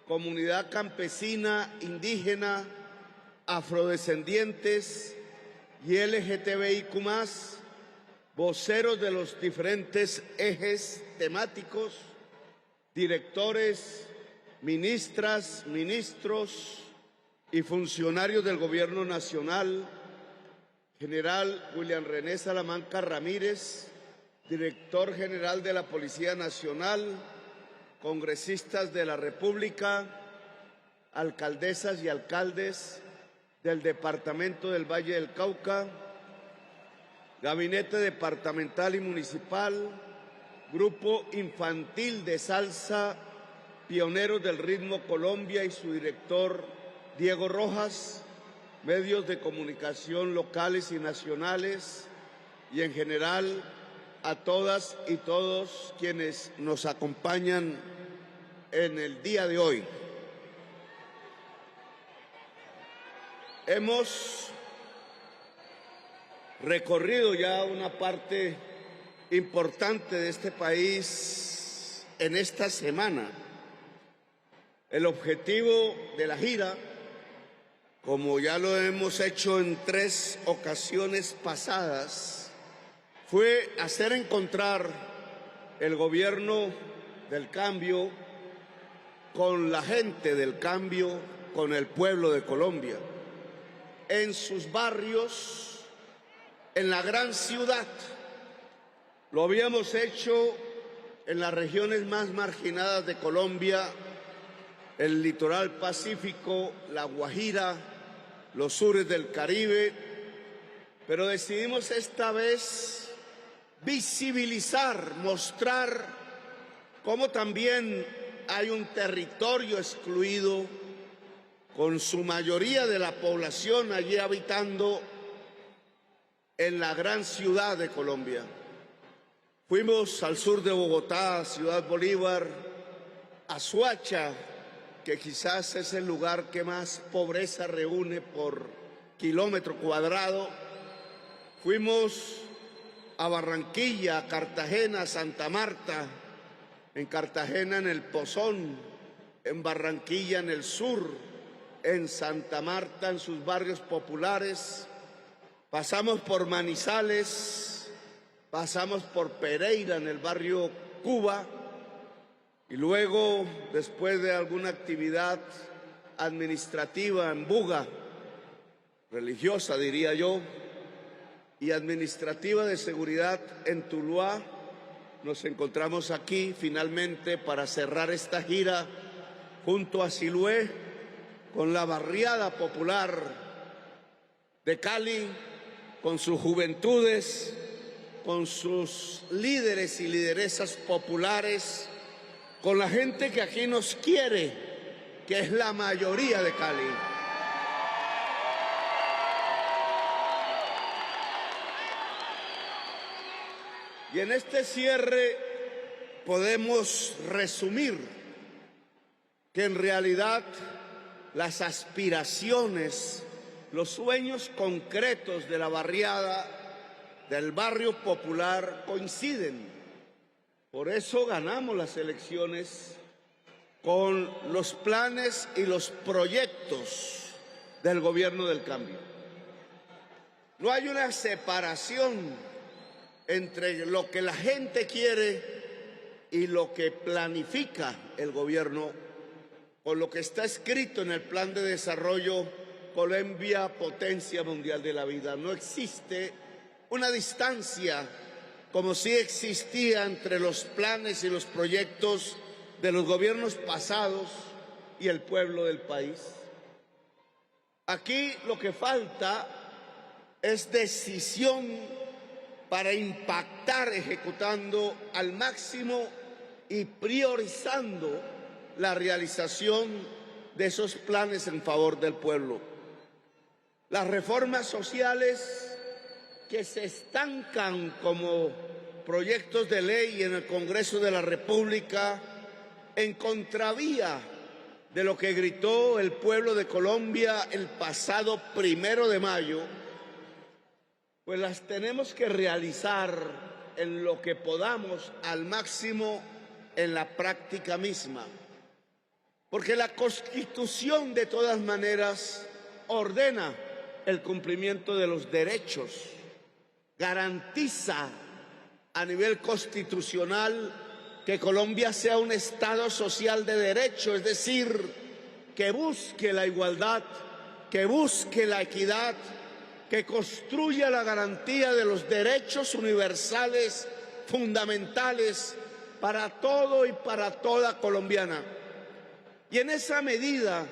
comunidad campesina, indígena, afrodescendientes y LGTBIQ+, voceros de los diferentes ejes temáticos, directores, ministras, ministros y funcionarios del Gobierno Nacional, General William René Salamanca Ramírez, Director General de la Policía Nacional, congresistas de la República, alcaldesas y alcaldes del Departamento del Valle del Cauca, Gabinete Departamental y Municipal, Grupo Infantil de Salsa, Pioneros del Ritmo Colombia y su director Diego Rojas, medios de comunicación locales y nacionales y en general a todas y todos quienes nos acompañan en el día de hoy. Hemos recorrido ya una parte importante de este país en esta semana. El objetivo de la gira, como ya lo hemos hecho en 3 ocasiones pasadas, fue hacer encontrar el gobierno del cambio con la gente del cambio, con el pueblo de Colombia, en sus barrios, en la gran ciudad. Lo habíamos hecho en las regiones más marginadas de Colombia, el litoral pacífico, La Guajira, los sures del Caribe, pero decidimos esta vez visibilizar, mostrar cómo también hay un territorio excluido con su mayoría de la población allí habitando en la gran ciudad de Colombia. Fuimos al sur de Bogotá, Ciudad Bolívar, a Soacha, que quizás es el lugar que más pobreza reúne por kilómetro cuadrado. Fuimos a Barranquilla, a Cartagena, a Santa Marta, en Cartagena en el Pozón, en Barranquilla en el sur, en Santa Marta en sus barrios populares. Pasamos por Manizales, pasamos por Pereira en el barrio Cuba y luego, después de alguna actividad administrativa en Buga, religiosa diría yo, y administrativa de seguridad en Tuluá, nos encontramos aquí finalmente para cerrar esta gira junto a Siloé con la barriada popular de Cali, con sus juventudes, con sus líderes y lideresas populares, con la gente que aquí nos quiere, que es la mayoría de Cali. Y en este cierre podemos resumir que en realidad las aspiraciones, los sueños concretos de la barriada, del barrio popular coinciden. Por eso ganamos las elecciones con los planes y los proyectos del gobierno del cambio. No hay una separación entre lo que la gente quiere y lo que planifica el gobierno, con lo que está escrito en el Plan de Desarrollo Colombia, Potencia Mundial de la Vida. No existe una distancia como sí existía entre los planes y los proyectos de los gobiernos pasados y el pueblo del país. Aquí lo que falta es decisión para impactar ejecutando al máximo y priorizando la realización de esos planes en favor del pueblo. Las reformas sociales que se estancan como proyectos de ley en el Congreso de la República en contravía de lo que gritó el pueblo de Colombia el pasado 1 de mayo, pues las tenemos que realizar en lo que podamos al máximo en la práctica misma. Porque la Constitución de todas maneras ordena el cumplimiento de los derechos, garantiza a nivel constitucional que Colombia sea un Estado social de derecho, es decir, que busque la igualdad, que busque la equidad, que construya la garantía de los derechos universales fundamentales para todo y para toda colombiana. Y en esa medida,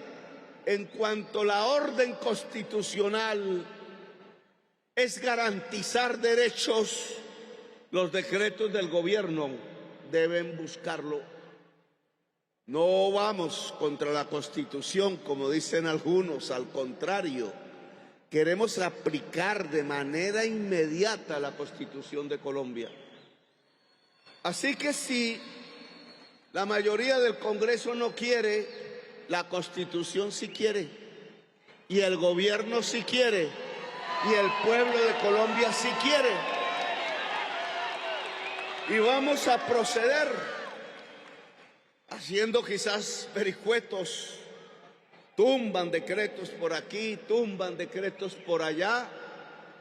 en cuanto la orden constitucional es garantizar derechos, los decretos del gobierno deben buscarlo. No vamos contra la Constitución, como dicen algunos, al contrario, queremos aplicar de manera inmediata la Constitución de Colombia. Así que si la mayoría del Congreso no quiere, la Constitución sí quiere, y el gobierno sí quiere, y el pueblo de Colombia sí quiere. Y vamos a proceder haciendo quizás vericuetos, tumban decretos por aquí, tumban decretos por allá,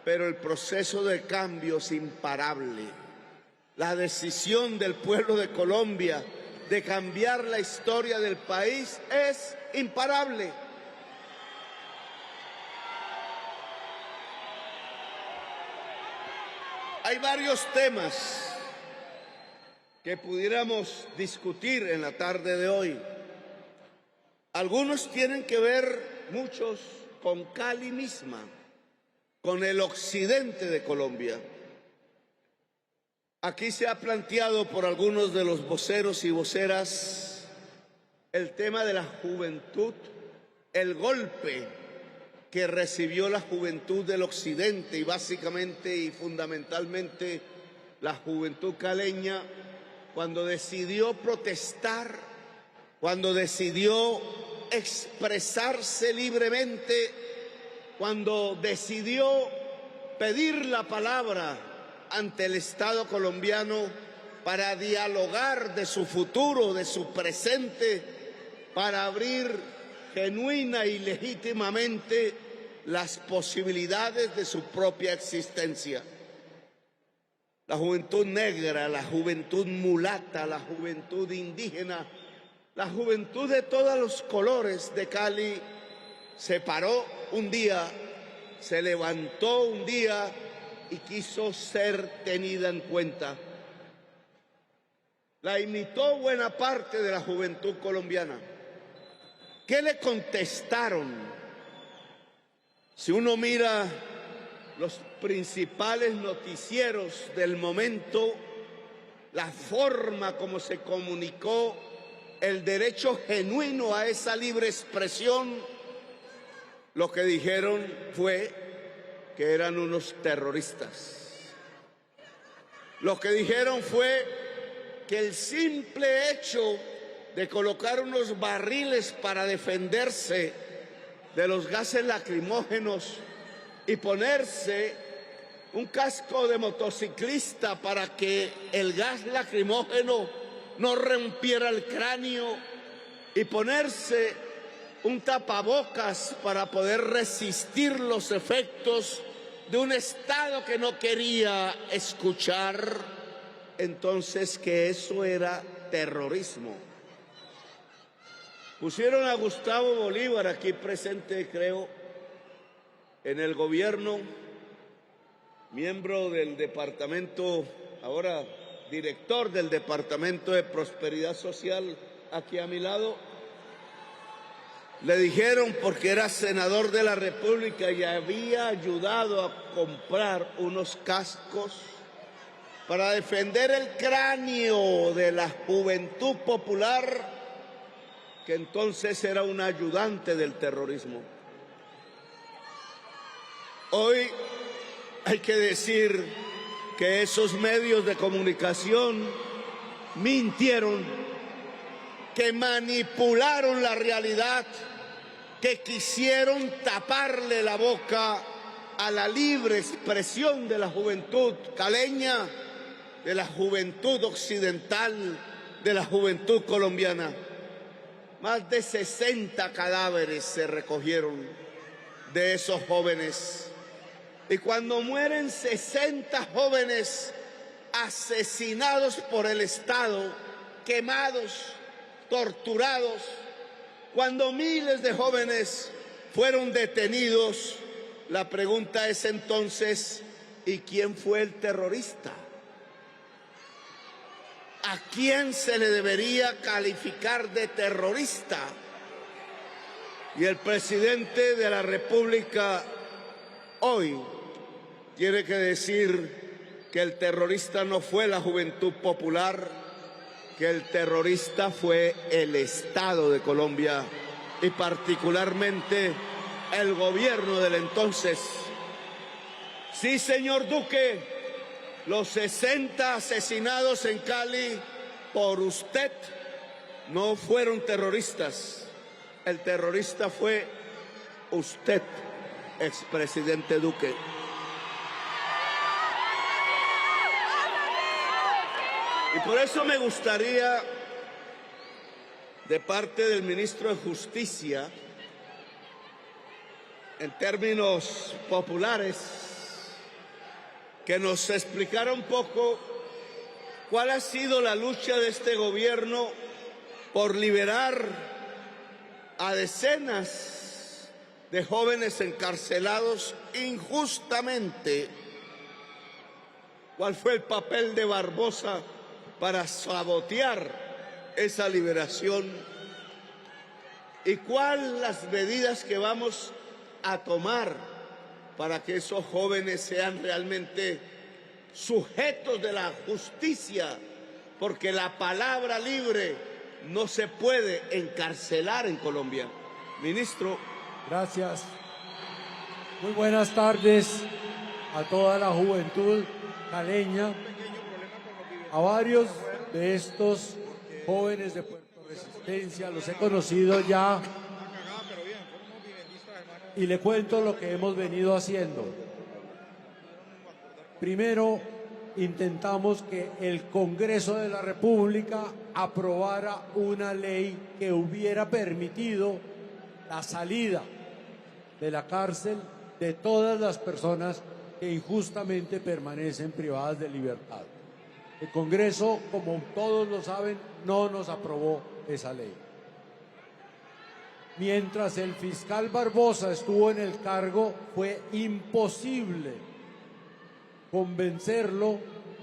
pero el proceso de cambio es imparable. La decisión del pueblo de Colombia de cambiar la historia del país es imparable. Hay varios temas que pudiéramos discutir en la tarde de hoy. Algunos tienen que ver, muchos, con Cali misma, con el occidente de Colombia. Aquí se ha planteado por algunos de los voceros y voceras el tema de la juventud, el golpe que recibió la juventud del occidente y básicamente y fundamentalmente la juventud caleña cuando decidió protestar, cuando decidió expresarse libremente, cuando decidió pedir la palabra ante el Estado colombiano para dialogar de su futuro, de su presente, para abrir genuina y legítimamente las posibilidades de su propia existencia. La juventud negra, la juventud mulata, la juventud indígena, la juventud de todos los colores de Cali se paró un día, se levantó un día y quiso ser tenida en cuenta. La imitó buena parte de la juventud colombiana. ¿Qué le contestaron? Si uno mira los principales noticieros del momento, la forma como se comunicó el derecho genuino a esa libre expresión, lo que dijeron fue que eran unos terroristas. Lo que dijeron fue que el simple hecho de colocar unos barriles para defenderse de los gases lacrimógenos y ponerse un casco de motociclista para que el gas lacrimógeno no rompiera el cráneo y ponerse un tapabocas para poder resistir los efectos de un Estado que no quería escuchar, entonces que eso era terrorismo. Pusieron a Gustavo Bolívar aquí presente, creo, en el gobierno, miembro del departamento, ahora director del Departamento de Prosperidad Social, aquí a mi lado. Le dijeron porque era senador de la República y había ayudado a comprar unos cascos para defender el cráneo de la juventud popular que entonces era un ayudante del terrorismo. Hoy hay que decir que esos medios de comunicación mintieron, que manipularon la realidad, que quisieron taparle la boca a la libre expresión de la juventud caleña, de la juventud occidental, de la juventud colombiana. Más de 60 cadáveres se recogieron de esos jóvenes. Y cuando mueren 60 jóvenes asesinados por el Estado, quemados, torturados, cuando miles de jóvenes fueron detenidos, la pregunta es entonces, ¿y quién fue el terrorista? ¿A quién se le debería calificar de terrorista? Y el presidente de la República hoy tiene que decir que el terrorista no fue la Juventud Popular, que el terrorista fue el Estado de Colombia y particularmente el gobierno del entonces. Sí, señor Duque, los 60 asesinados en Cali por usted no fueron terroristas. El terrorista fue usted, expresidente Duque. Y por eso me gustaría, de parte del ministro de Justicia, en términos populares, que nos explicara un poco cuál ha sido la lucha de este gobierno por liberar a decenas de jóvenes encarcelados injustamente. ¿Cuál fue el papel de Barbosa para sabotear esa liberación? ¿Y cuáles las medidas que vamos a tomar para que esos jóvenes sean realmente sujetos de la justicia? Porque la palabra libre no se puede encarcelar en Colombia. Ministro. Gracias. Muy buenas tardes a toda la juventud caleña, a varios de estos jóvenes de Puerto Resistencia, los he conocido ya y le cuento lo que hemos venido haciendo. Primero, intentamos que el Congreso de la República aprobara una ley que hubiera permitido la salida de la cárcel de todas las personas que injustamente permanecen privadas de libertad. El Congreso, como todos lo saben, no nos aprobó esa ley. Mientras el fiscal Barbosa estuvo en el cargo, fue imposible convencerlo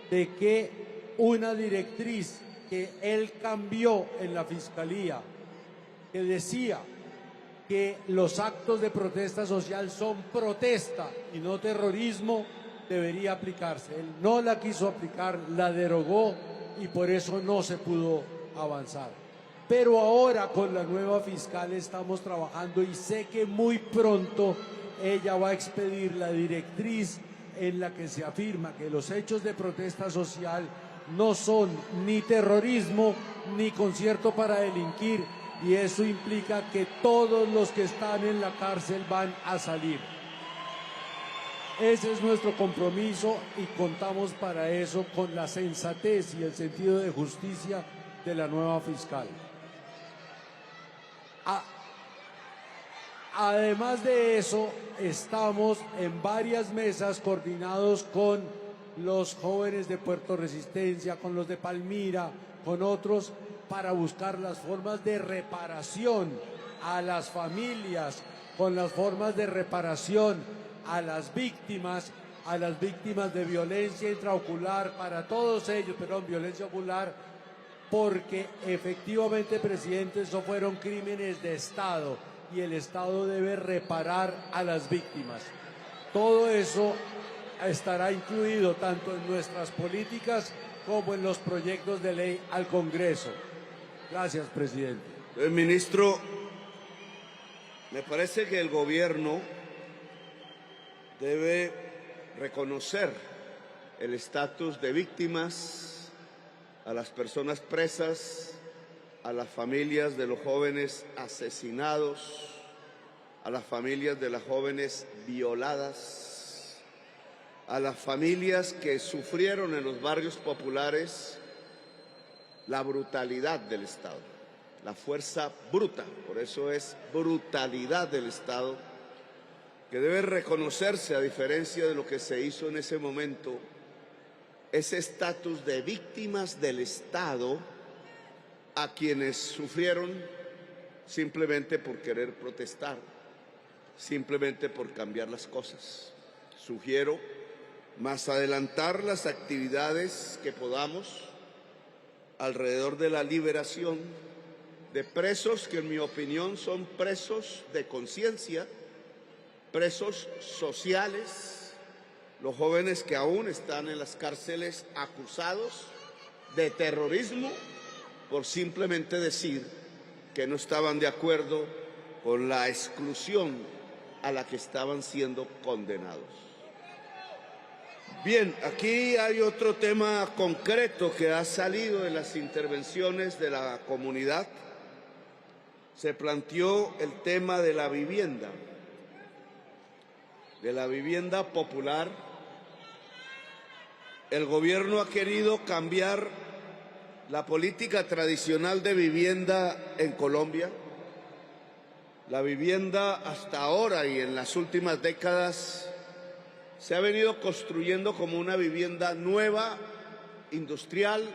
de que una directriz que él cambió en la Fiscalía, que decía que los actos de protesta social son protesta y no terrorismo, debería aplicarse. Él no la quiso aplicar, la derogó y por eso no se pudo avanzar. Pero ahora con la nueva fiscal estamos trabajando y sé que muy pronto ella va a expedir la directriz en la que se afirma que los hechos de protesta social no son ni terrorismo ni concierto para delinquir, y eso implica que todos los que están en la cárcel van a salir. Ese es nuestro compromiso y contamos para eso con la sensatez y el sentido de justicia de la nueva fiscal. Además de eso, estamos en varias mesas coordinados con los jóvenes de Puerto Resistencia, con los de Palmira, con otros, para buscar las formas de reparación a las familias, con las formas de reparación a las víctimas de violencia intraocular, para todos ellos, violencia ocular, porque efectivamente, presidente, eso fueron crímenes de Estado y el Estado debe reparar a las víctimas. Todo eso estará incluido tanto en nuestras políticas como en los proyectos de ley al Congreso. Gracias, presidente. Entonces, ministro, me parece que el gobierno debe reconocer el estatus de víctimas a las personas presas, a las familias de los jóvenes asesinados, a las familias de las jóvenes violadas, a las familias que sufrieron en los barrios populares la brutalidad del Estado, la fuerza bruta, por eso es brutalidad del Estado, que debe reconocerse, a diferencia de lo que se hizo en ese momento, ese estatus de víctimas del Estado a quienes sufrieron simplemente por querer protestar, simplemente por cambiar las cosas. Sugiero más adelantar las actividades que podamos alrededor de la liberación de presos que, en mi opinión, son presos de conciencia, presos sociales, los jóvenes que aún están en las cárceles acusados de terrorismo por simplemente decir que no estaban de acuerdo con la exclusión a la que estaban siendo condenados. Bien, aquí hay otro tema concreto que ha salido de las intervenciones de la comunidad. Se planteó el tema de la vivienda popular. El gobierno ha querido cambiar la política tradicional de vivienda en Colombia. La vivienda hasta ahora y en las últimas décadas se ha venido construyendo como una vivienda nueva, industrial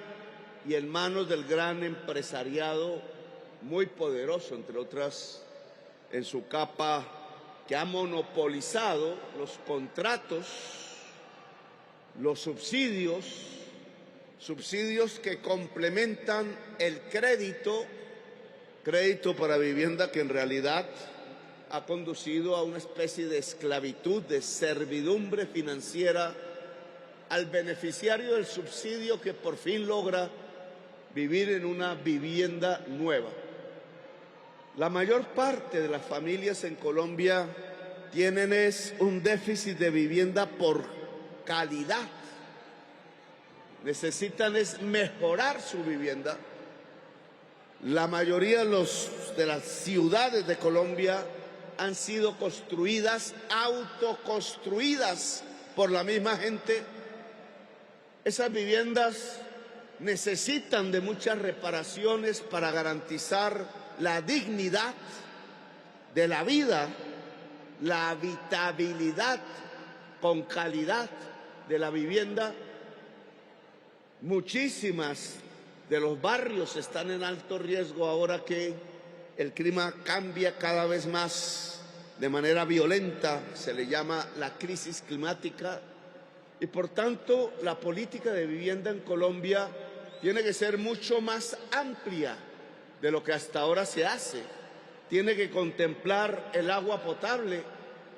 y en manos del gran empresariado muy poderoso, entre otras, en su capa, que ha monopolizado los contratos, los subsidios que complementan el crédito para vivienda, que en realidad ha conducido a una especie de esclavitud, de servidumbre financiera al beneficiario del subsidio, que por fin logra vivir en una vivienda nueva. La mayor parte de las familias en Colombia tienen un déficit de vivienda por calidad. Necesitan mejorar su vivienda. La mayoría de las ciudades de Colombia han sido construidas, autoconstruidas por la misma gente. Esas viviendas necesitan de muchas reparaciones para garantizar la dignidad de la vida, la habitabilidad con calidad de la vivienda. Muchísimas de los barrios están en alto riesgo ahora que el clima cambia cada vez más de manera violenta, se le llama la crisis climática, y por tanto la política de vivienda en Colombia tiene que ser mucho más amplia de lo que hasta ahora se hace. Tiene que contemplar el agua potable,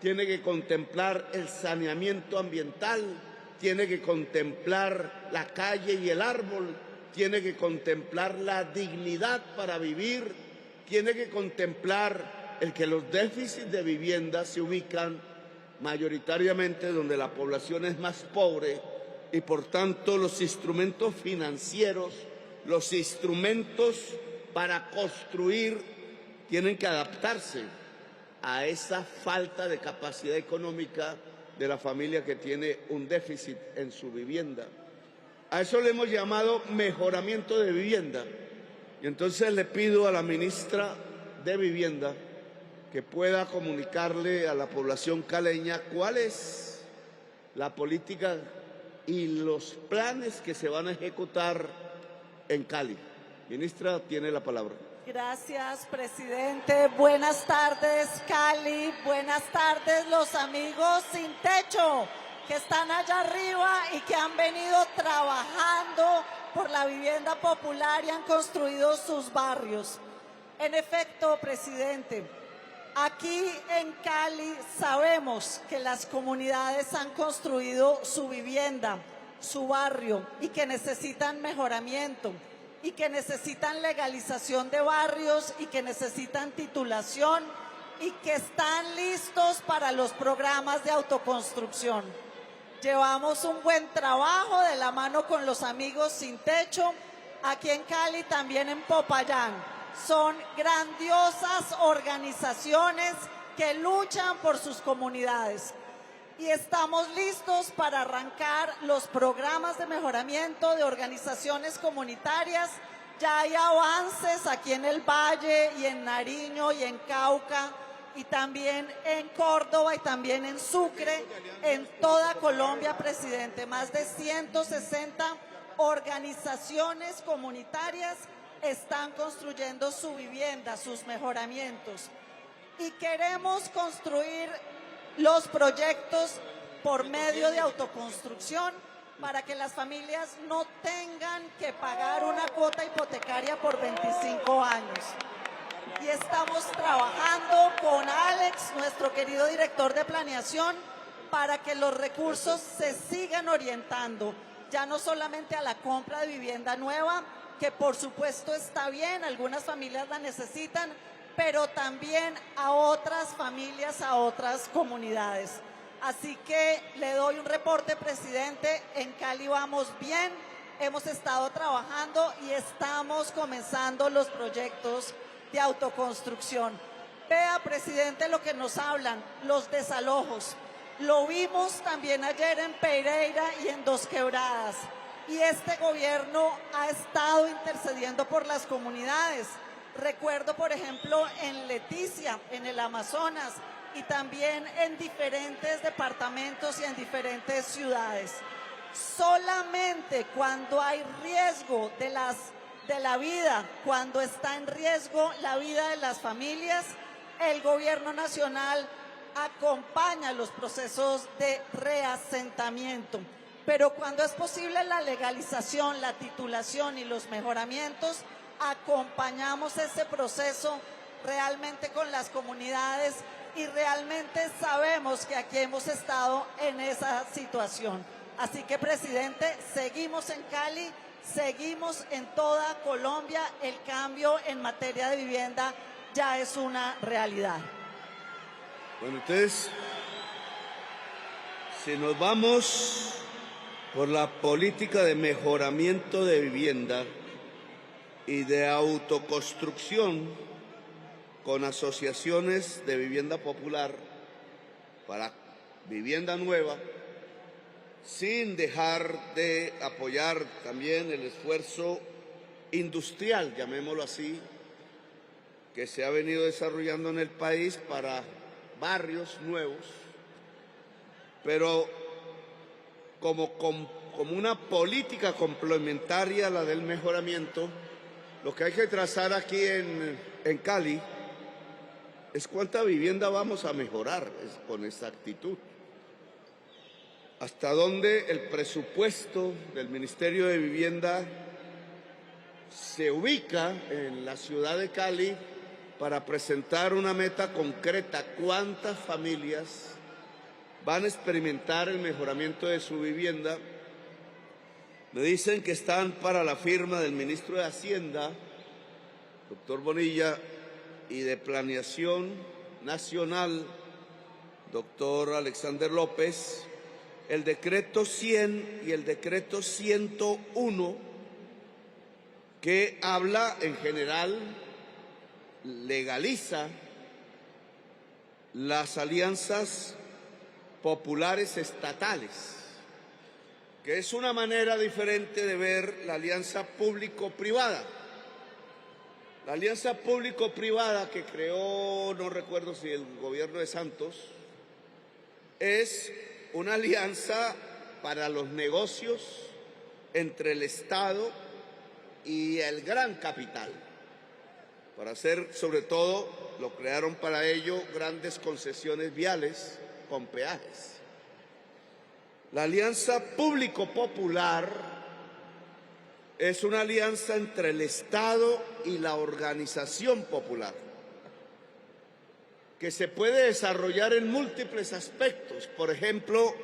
tiene que contemplar el saneamiento ambiental, tiene que contemplar la calle y el árbol, tiene que contemplar la dignidad para vivir, tiene que contemplar el que los déficits de vivienda se ubican mayoritariamente donde la población es más pobre y por tanto los instrumentos financieros, los instrumentos para construir tienen que adaptarse a esa falta de capacidad económica de la familia que tiene un déficit en su vivienda. A eso le hemos llamado mejoramiento de vivienda. Y entonces le pido a la ministra de Vivienda que pueda comunicarle a la población caleña cuál es la política y los planes que se van a ejecutar en Cali. Ministra, tiene la palabra. Gracias, presidente. Buenas tardes, Cali. Buenas tardes, los amigos sin techo que están allá arriba y que han venido trabajando por la vivienda popular y han construido sus barrios. En efecto, presidente, aquí en Cali sabemos que las comunidades han construido su vivienda, su barrio y que necesitan mejoramiento. y que necesitan legalización de barrios y que necesitan titulación y que están listos para los programas de autoconstrucción. Llevamos un buen trabajo de la mano con los amigos Sin Techo, aquí en Cali, también en Popayán. Son grandiosas organizaciones que luchan por sus comunidades. Y estamos listos para arrancar los programas de mejoramiento de organizaciones comunitarias. Ya hay avances aquí en el Valle y en Nariño y en Cauca y también en Córdoba y también en Sucre, en toda Colombia, presidente. Más de 160 organizaciones comunitarias están construyendo su vivienda, sus mejoramientos. Y queremos construir los proyectos por medio de autoconstrucción para que las familias no tengan que pagar una cuota hipotecaria por 25 años. Y estamos trabajando con Alex, nuestro querido director de planeación, para que los recursos se sigan orientando, ya no solamente a la compra de vivienda nueva, que por supuesto está bien, algunas familias la necesitan, pero también a otras familias, a otras comunidades. Así que le doy un reporte, presidente, en Cali vamos bien, hemos estado trabajando y estamos comenzando los proyectos de autoconstrucción. Vea, presidente, lo que nos hablan, los desalojos. Lo vimos también ayer en Pereira y en Dos Quebradas. Y este gobierno ha estado intercediendo por las comunidades. Recuerdo, por ejemplo, en Leticia, en el Amazonas, y también en diferentes departamentos y en diferentes ciudades. Solamente cuando hay riesgo de la vida, cuando está en riesgo la vida de las familias, el gobierno nacional acompaña los procesos de reasentamiento. Pero cuando es posible la legalización, la titulación y los mejoramientos, acompañamos ese proceso realmente con las comunidades y realmente sabemos que aquí hemos estado en esa situación. Así que, presidente, seguimos en Cali, seguimos en toda Colombia. El cambio en materia de vivienda ya es una realidad. Bueno, entonces, si nos vamos por la política de mejoramiento de vivienda y de autoconstrucción con asociaciones de vivienda popular para vivienda nueva, sin dejar de apoyar también el esfuerzo industrial, llamémoslo así, que se ha venido desarrollando en el país para barrios nuevos, pero como una política complementaria a la del mejoramiento, lo que hay que trazar aquí en Cali es cuánta vivienda vamos a mejorar con exactitud. Hasta dónde el presupuesto del Ministerio de Vivienda se ubica en la ciudad de Cali para presentar una meta concreta, cuántas familias van a experimentar el mejoramiento de su vivienda. Me dicen que están para la firma del ministro de Hacienda, doctor Bonilla, y de Planeación Nacional, doctor Alexander López, el decreto 100 y el decreto 101, que habla en general, legaliza las alianzas populares estatales, que es una manera diferente de ver la alianza público-privada. La alianza público-privada que creó, no recuerdo si el gobierno de Santos, es una alianza para los negocios entre el Estado y el gran capital, para hacer, sobre todo, lo crearon para ello, grandes concesiones viales con peajes. La alianza público-popular es una alianza entre el Estado y la organización popular, que se puede desarrollar en múltiples aspectos. Por ejemplo,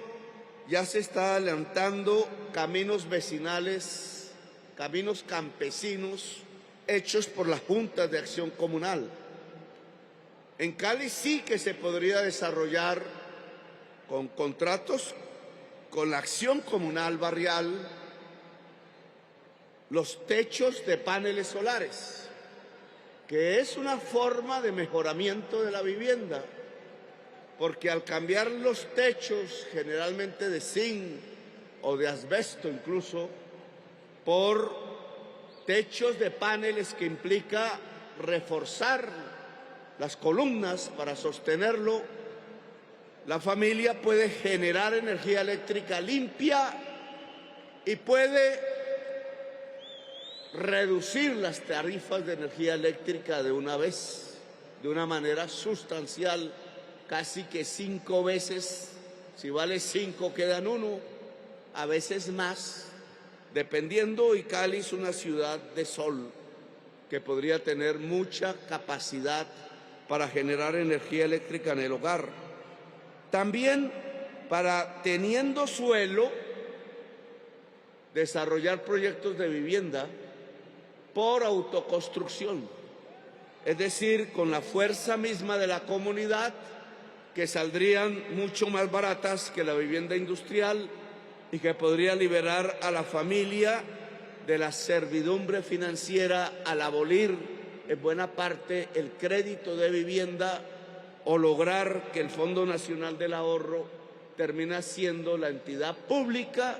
ya se está adelantando caminos vecinales caminos campesinos hechos por las juntas de acción comunal. En Cali sí que se podría desarrollar con contratos con la acción comunal barrial los techos de paneles solares, que es una forma de mejoramiento de la vivienda, porque al cambiar los techos, generalmente de zinc o de asbesto incluso, por techos de paneles que implica reforzar las columnas para sostenerlo, la familia puede generar energía eléctrica limpia y puede reducir las tarifas de energía eléctrica de una vez, de una manera sustancial, casi que 5 veces. Si vale 5 quedan 1, a veces más, dependiendo, y Cali es una ciudad de sol que podría tener mucha capacidad para generar energía eléctrica en el hogar. También para, teniendo suelo, desarrollar proyectos de vivienda por autoconstrucción, es decir, con la fuerza misma de la comunidad, que saldrían mucho más baratas que la vivienda industrial y que podría liberar a la familia de la servidumbre financiera al abolir en buena parte el crédito de vivienda o lograr que el Fondo Nacional del Ahorro termine siendo la entidad pública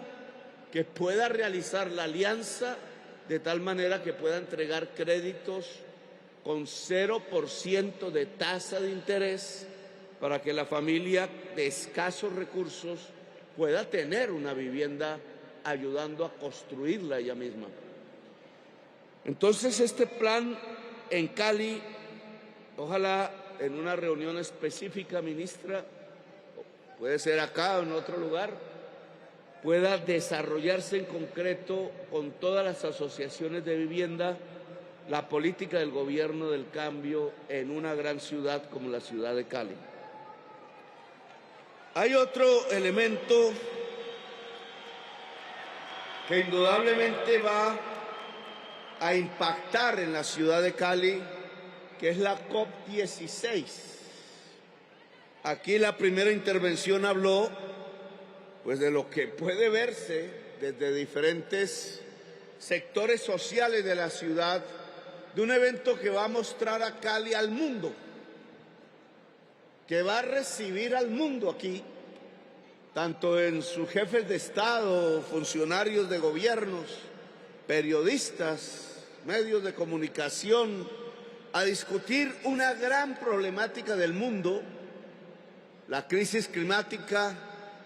que pueda realizar la alianza de tal manera que pueda entregar créditos con 0% de tasa de interés para que la familia de escasos recursos pueda tener una vivienda ayudando a construirla ella misma. Entonces, este plan en Cali, ojalá en una reunión específica, ministra, puede ser acá o en otro lugar, pueda desarrollarse en concreto con todas las asociaciones de vivienda la política del gobierno del cambio en una gran ciudad como la ciudad de Cali. Hay otro elemento que indudablemente va a impactar en la ciudad de Cali, que es la COP16. Aquí la primera intervención habló pues de lo que puede verse desde diferentes sectores sociales de la ciudad, de un evento que va a mostrar a Cali al mundo, que va a recibir al mundo aquí, tanto en sus jefes de Estado, funcionarios de gobiernos, periodistas, medios de comunicación, a discutir una gran problemática del mundo, la crisis climática,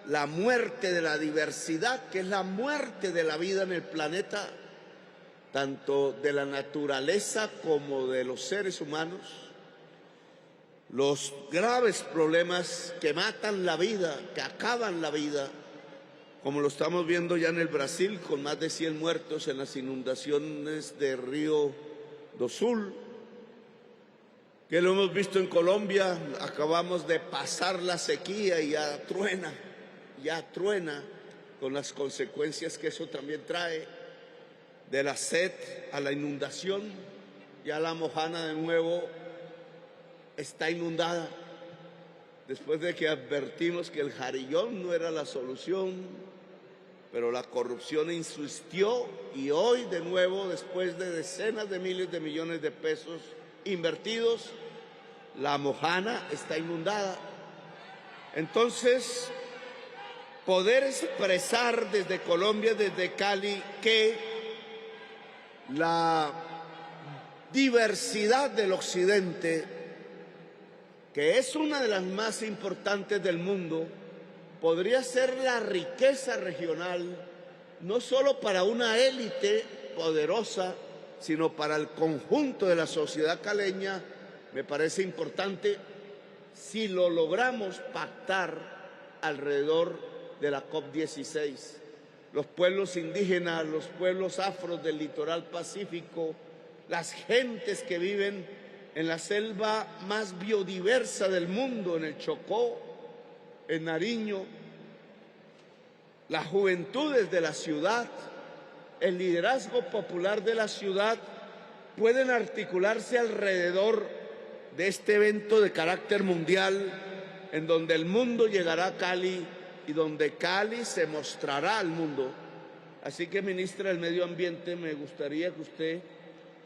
la muerte de la diversidad, que es la muerte de la vida en el planeta, tanto de la naturaleza como de los seres humanos, los graves problemas que matan la vida, que acaban la vida, como lo estamos viendo ya en el Brasil, con más de 100 muertos en las inundaciones de Río do Sul, que lo hemos visto en Colombia, acabamos de pasar la sequía y ya truena con las consecuencias que eso también trae, de la sed a la inundación. Ya la Mojana de nuevo está inundada, después de que advertimos que el Jarillón no era la solución, pero la corrupción insistió y hoy de nuevo, después de decenas de miles de millones de pesos invertidos, la Mojana está inundada. Entonces, poder expresar desde Colombia, desde Cali, que la diversidad del occidente, que es una de las más importantes del mundo, podría ser la riqueza regional, no solo para una élite poderosa, sino para el conjunto de la sociedad caleña. Me parece importante si lo logramos pactar alrededor de la COP16. Los pueblos indígenas, los pueblos afros del litoral pacífico, las gentes que viven en la selva más biodiversa del mundo, en el Chocó, en Nariño, las juventudes de la ciudad, el liderazgo popular de la ciudad pueden articularse alrededor de este evento de carácter mundial, en donde el mundo llegará a Cali y donde Cali se mostrará al mundo. Así que, ministra del Medio Ambiente, me gustaría que usted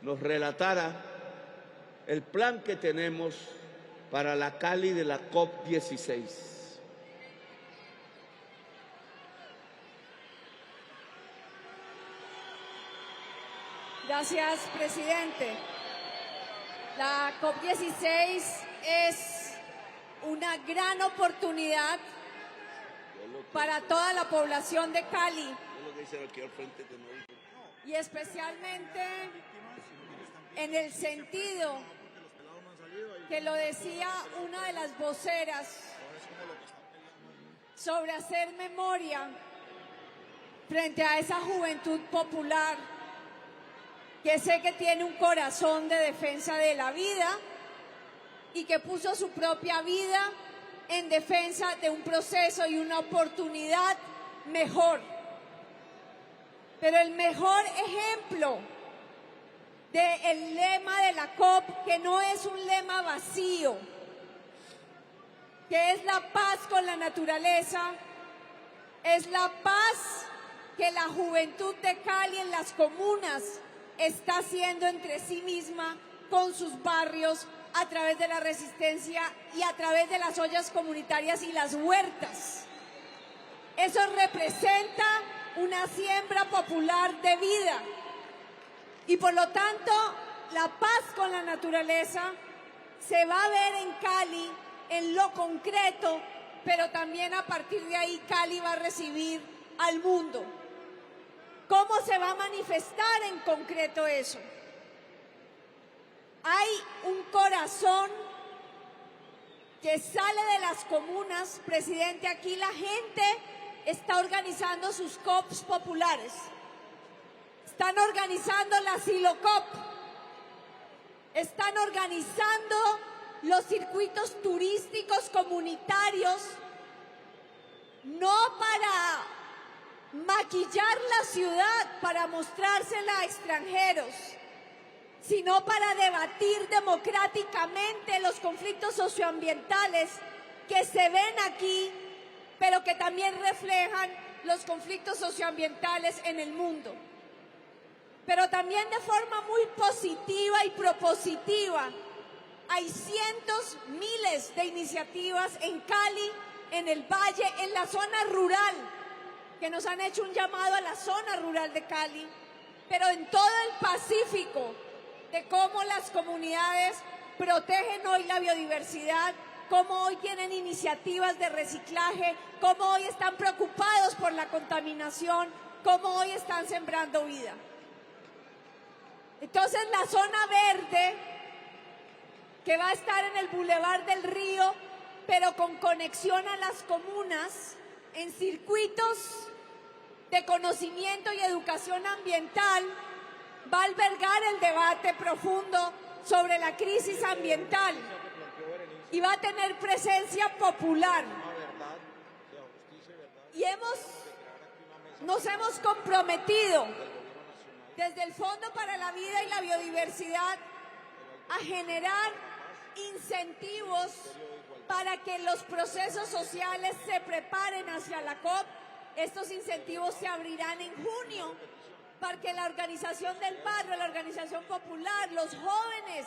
nos relatara el plan que tenemos para la Cali de la COP16. Gracias, presidente. La COP16 es una gran oportunidad para toda la población de Cali y especialmente en el sentido que lo decía una de las voceras sobre hacer memoria frente a esa juventud popular que sé que tiene un corazón de defensa de la vida y que puso su propia vida en defensa de un proceso y una oportunidad mejor. Pero el mejor ejemplo del lema de la COP, que no es un lema vacío, que es la paz con la naturaleza, es la paz que la juventud de Cali en las comunas está haciendo entre sí misma, con sus barrios, a través de la resistencia y a través de las ollas comunitarias y las huertas. Eso representa una siembra popular de vida y por lo tanto la paz con la naturaleza se va a ver en Cali en lo concreto, pero también a partir de ahí Cali va a recibir al mundo. ¿Cómo se va a manifestar en concreto eso? Hay un corazón que sale de las comunas, presidente. Aquí la gente está organizando sus COPs populares. Están organizando la Silocop. Están organizando los circuitos turísticos comunitarios, no para maquillar la ciudad, para mostrársela a extranjeros, sino para debatir democráticamente los conflictos socioambientales que se ven aquí, pero que también reflejan los conflictos socioambientales en el mundo. Pero también de forma muy positiva y propositiva, hay cientos, miles de iniciativas en Cali, en el Valle, en la zona rural, que nos han hecho un llamado a la zona rural de Cali, pero en todo el Pacífico, de cómo las comunidades protegen hoy la biodiversidad, cómo hoy tienen iniciativas de reciclaje, cómo hoy están preocupados por la contaminación, cómo hoy están sembrando vida. Entonces la zona verde, que va a estar en el Boulevard del Río, pero con conexión a las comunas, en circuitos de conocimiento y educación ambiental, va a albergar el debate profundo sobre la crisis ambiental y va a tener presencia popular. Y nos hemos comprometido desde el Fondo para la Vida y la Biodiversidad a generar incentivos para que los procesos sociales se preparen hacia la COP. Estos incentivos se abrirán en junio para que la organización del barrio, la organización popular, los jóvenes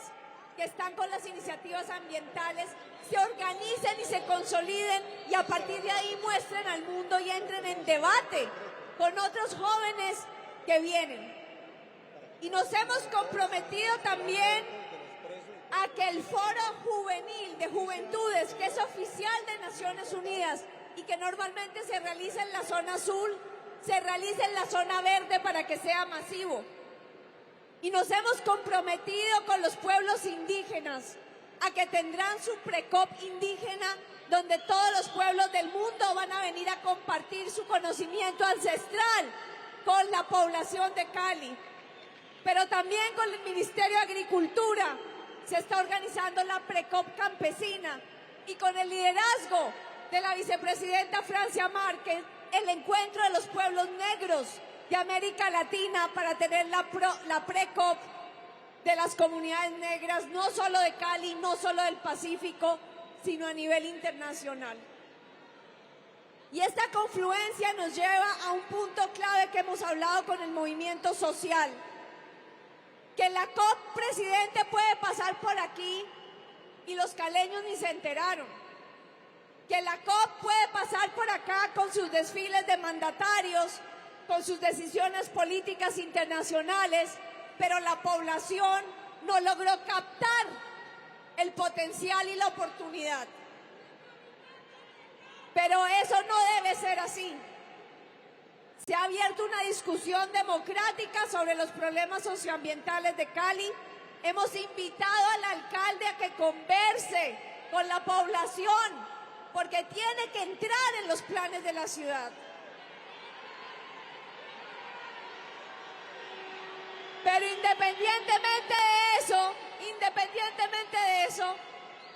que están con las iniciativas ambientales se organicen y se consoliden y a partir de ahí muestren al mundo y entren en debate con otros jóvenes que vienen. Y nos hemos comprometido también a que el Foro Juvenil de Juventudes, que es oficial de Naciones Unidas y que normalmente se realiza en la zona azul, se realice en la zona verde para que sea masivo. Y nos hemos comprometido con los pueblos indígenas a que tendrán su Precop indígena, donde todos los pueblos del mundo van a venir a compartir su conocimiento ancestral con la población de Cali. Pero también con el Ministerio de Agricultura se está organizando la Precop campesina y con el liderazgo de la vicepresidenta Francia Márquez, el encuentro de los pueblos negros de América Latina para tener la pre-COP de las comunidades negras, no solo de Cali, no solo del Pacífico, sino a nivel internacional. Y esta confluencia nos lleva a un punto clave que hemos hablado con el movimiento social, que la COP, presidente, puede pasar por aquí y los caleños ni se enteraron, que la COP puede pasar por acá con sus desfiles de mandatarios, con sus decisiones políticas internacionales, pero la población no logró captar el potencial y la oportunidad. Pero eso no debe ser así. Se ha abierto una discusión democrática sobre los problemas socioambientales de Cali. Hemos invitado al alcalde a que converse con la población, porque tiene que entrar en los planes de la ciudad. Pero independientemente de eso,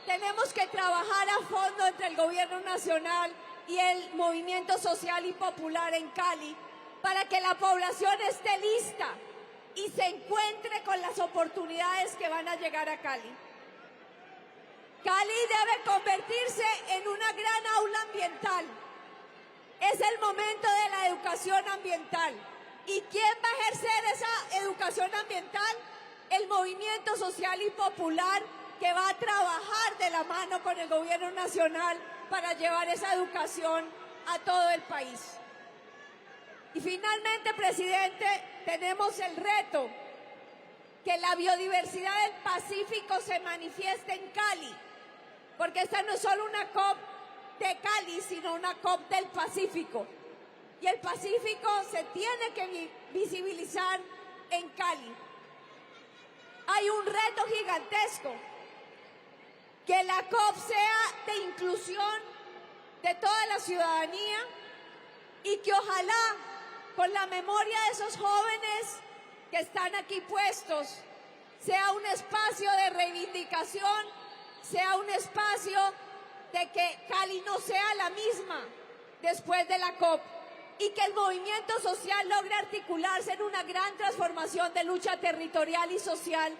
tenemos que trabajar a fondo entre el gobierno nacional y el movimiento social y popular en Cali para que la población esté lista y se encuentre con las oportunidades que van a llegar a Cali. Cali debe convertirse en una gran aula ambiental. Es el momento de la educación ambiental. ¿Y quién va a ejercer esa educación ambiental? El movimiento social y popular, que va a trabajar de la mano con el gobierno nacional para llevar esa educación a todo el país. Y finalmente, presidente, tenemos el reto que la biodiversidad del Pacífico se manifieste en Cali, porque esta no es solo una COP de Cali, sino una COP del Pacífico. Y el Pacífico se tiene que visibilizar en Cali. Hay un reto gigantesco, que la COP sea de inclusión de toda la ciudadanía y que ojalá con la memoria de esos jóvenes que están aquí puestos sea un espacio de reivindicación, sea un espacio de que Cali no sea la misma después de la COP y que el movimiento social logre articularse en una gran transformación de lucha territorial y social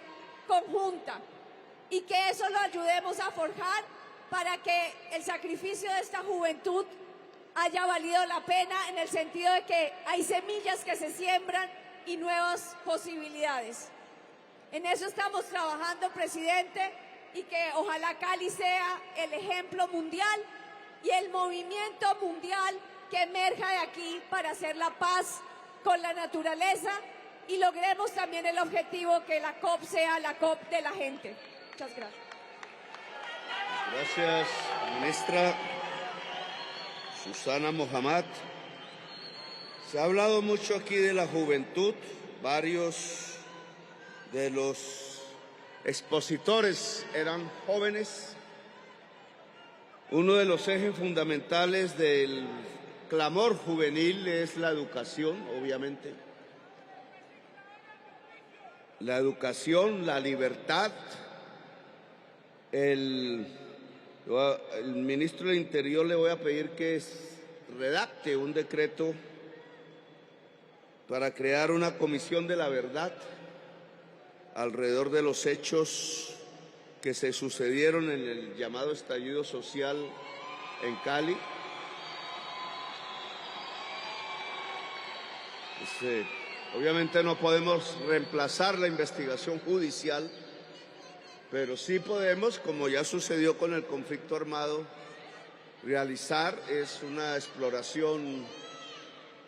conjunta. Y que eso lo ayudemos a forjar para que el sacrificio de esta juventud haya valido la pena, en el sentido de que hay semillas que se siembran y nuevas posibilidades. En eso estamos trabajando, presidente, y que ojalá Cali sea el ejemplo mundial y el movimiento mundial que emerja de aquí para hacer la paz con la naturaleza y logremos también el objetivo que la COP sea la COP de la gente. Muchas gracias. Gracias, ministra Susana Mohamed. Se ha hablado mucho aquí de la juventud. Varios de los expositores eran jóvenes. Uno de los ejes fundamentales del clamor juvenil es la educación, obviamente. La educación, la libertad. El ministro del Interior le voy a pedir que redacte un decreto para crear una comisión de la verdad alrededor de los hechos que se sucedieron en el llamado estallido social en Cali. Obviamente no podemos reemplazar la investigación judicial, pero sí podemos, como ya sucedió con el conflicto armado, realizar una exploración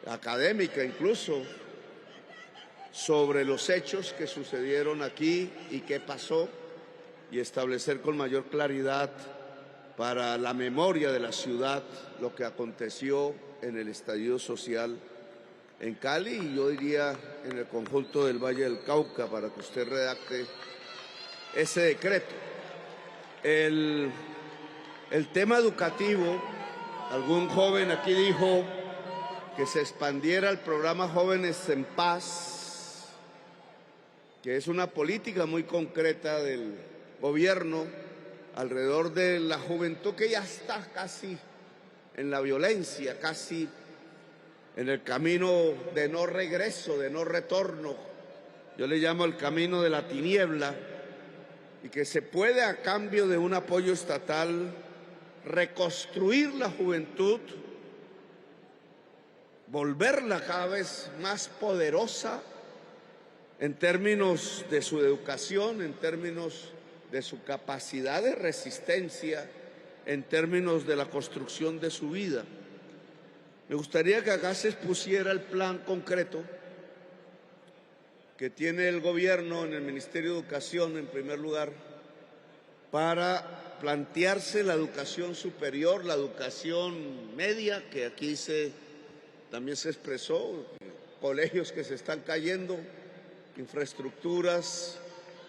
académica incluso sobre los hechos que sucedieron aquí y qué pasó, y establecer con mayor claridad para la memoria de la ciudad lo que aconteció en el estallido social en Cali y yo diría en el conjunto del Valle del Cauca, para que usted redacte ese decreto. El tema educativo, algún joven aquí dijo que se expandiera el programa Jóvenes en Paz, que es una política muy concreta del gobierno alrededor de la juventud que ya está casi en la violencia, casi en el camino de no regreso, de no retorno. Yo le llamo el camino de la tiniebla, y que se puede, a cambio de un apoyo estatal, reconstruir la juventud, volverla cada vez más poderosa en términos de su educación, en términos de su capacidad de resistencia, en términos de la construcción de su vida. Me gustaría que acá se expusiera el plan concreto que tiene el gobierno en el Ministerio de Educación, en primer lugar, para plantearse la educación superior, la educación media, que aquí también se expresó, colegios que se están cayendo, infraestructuras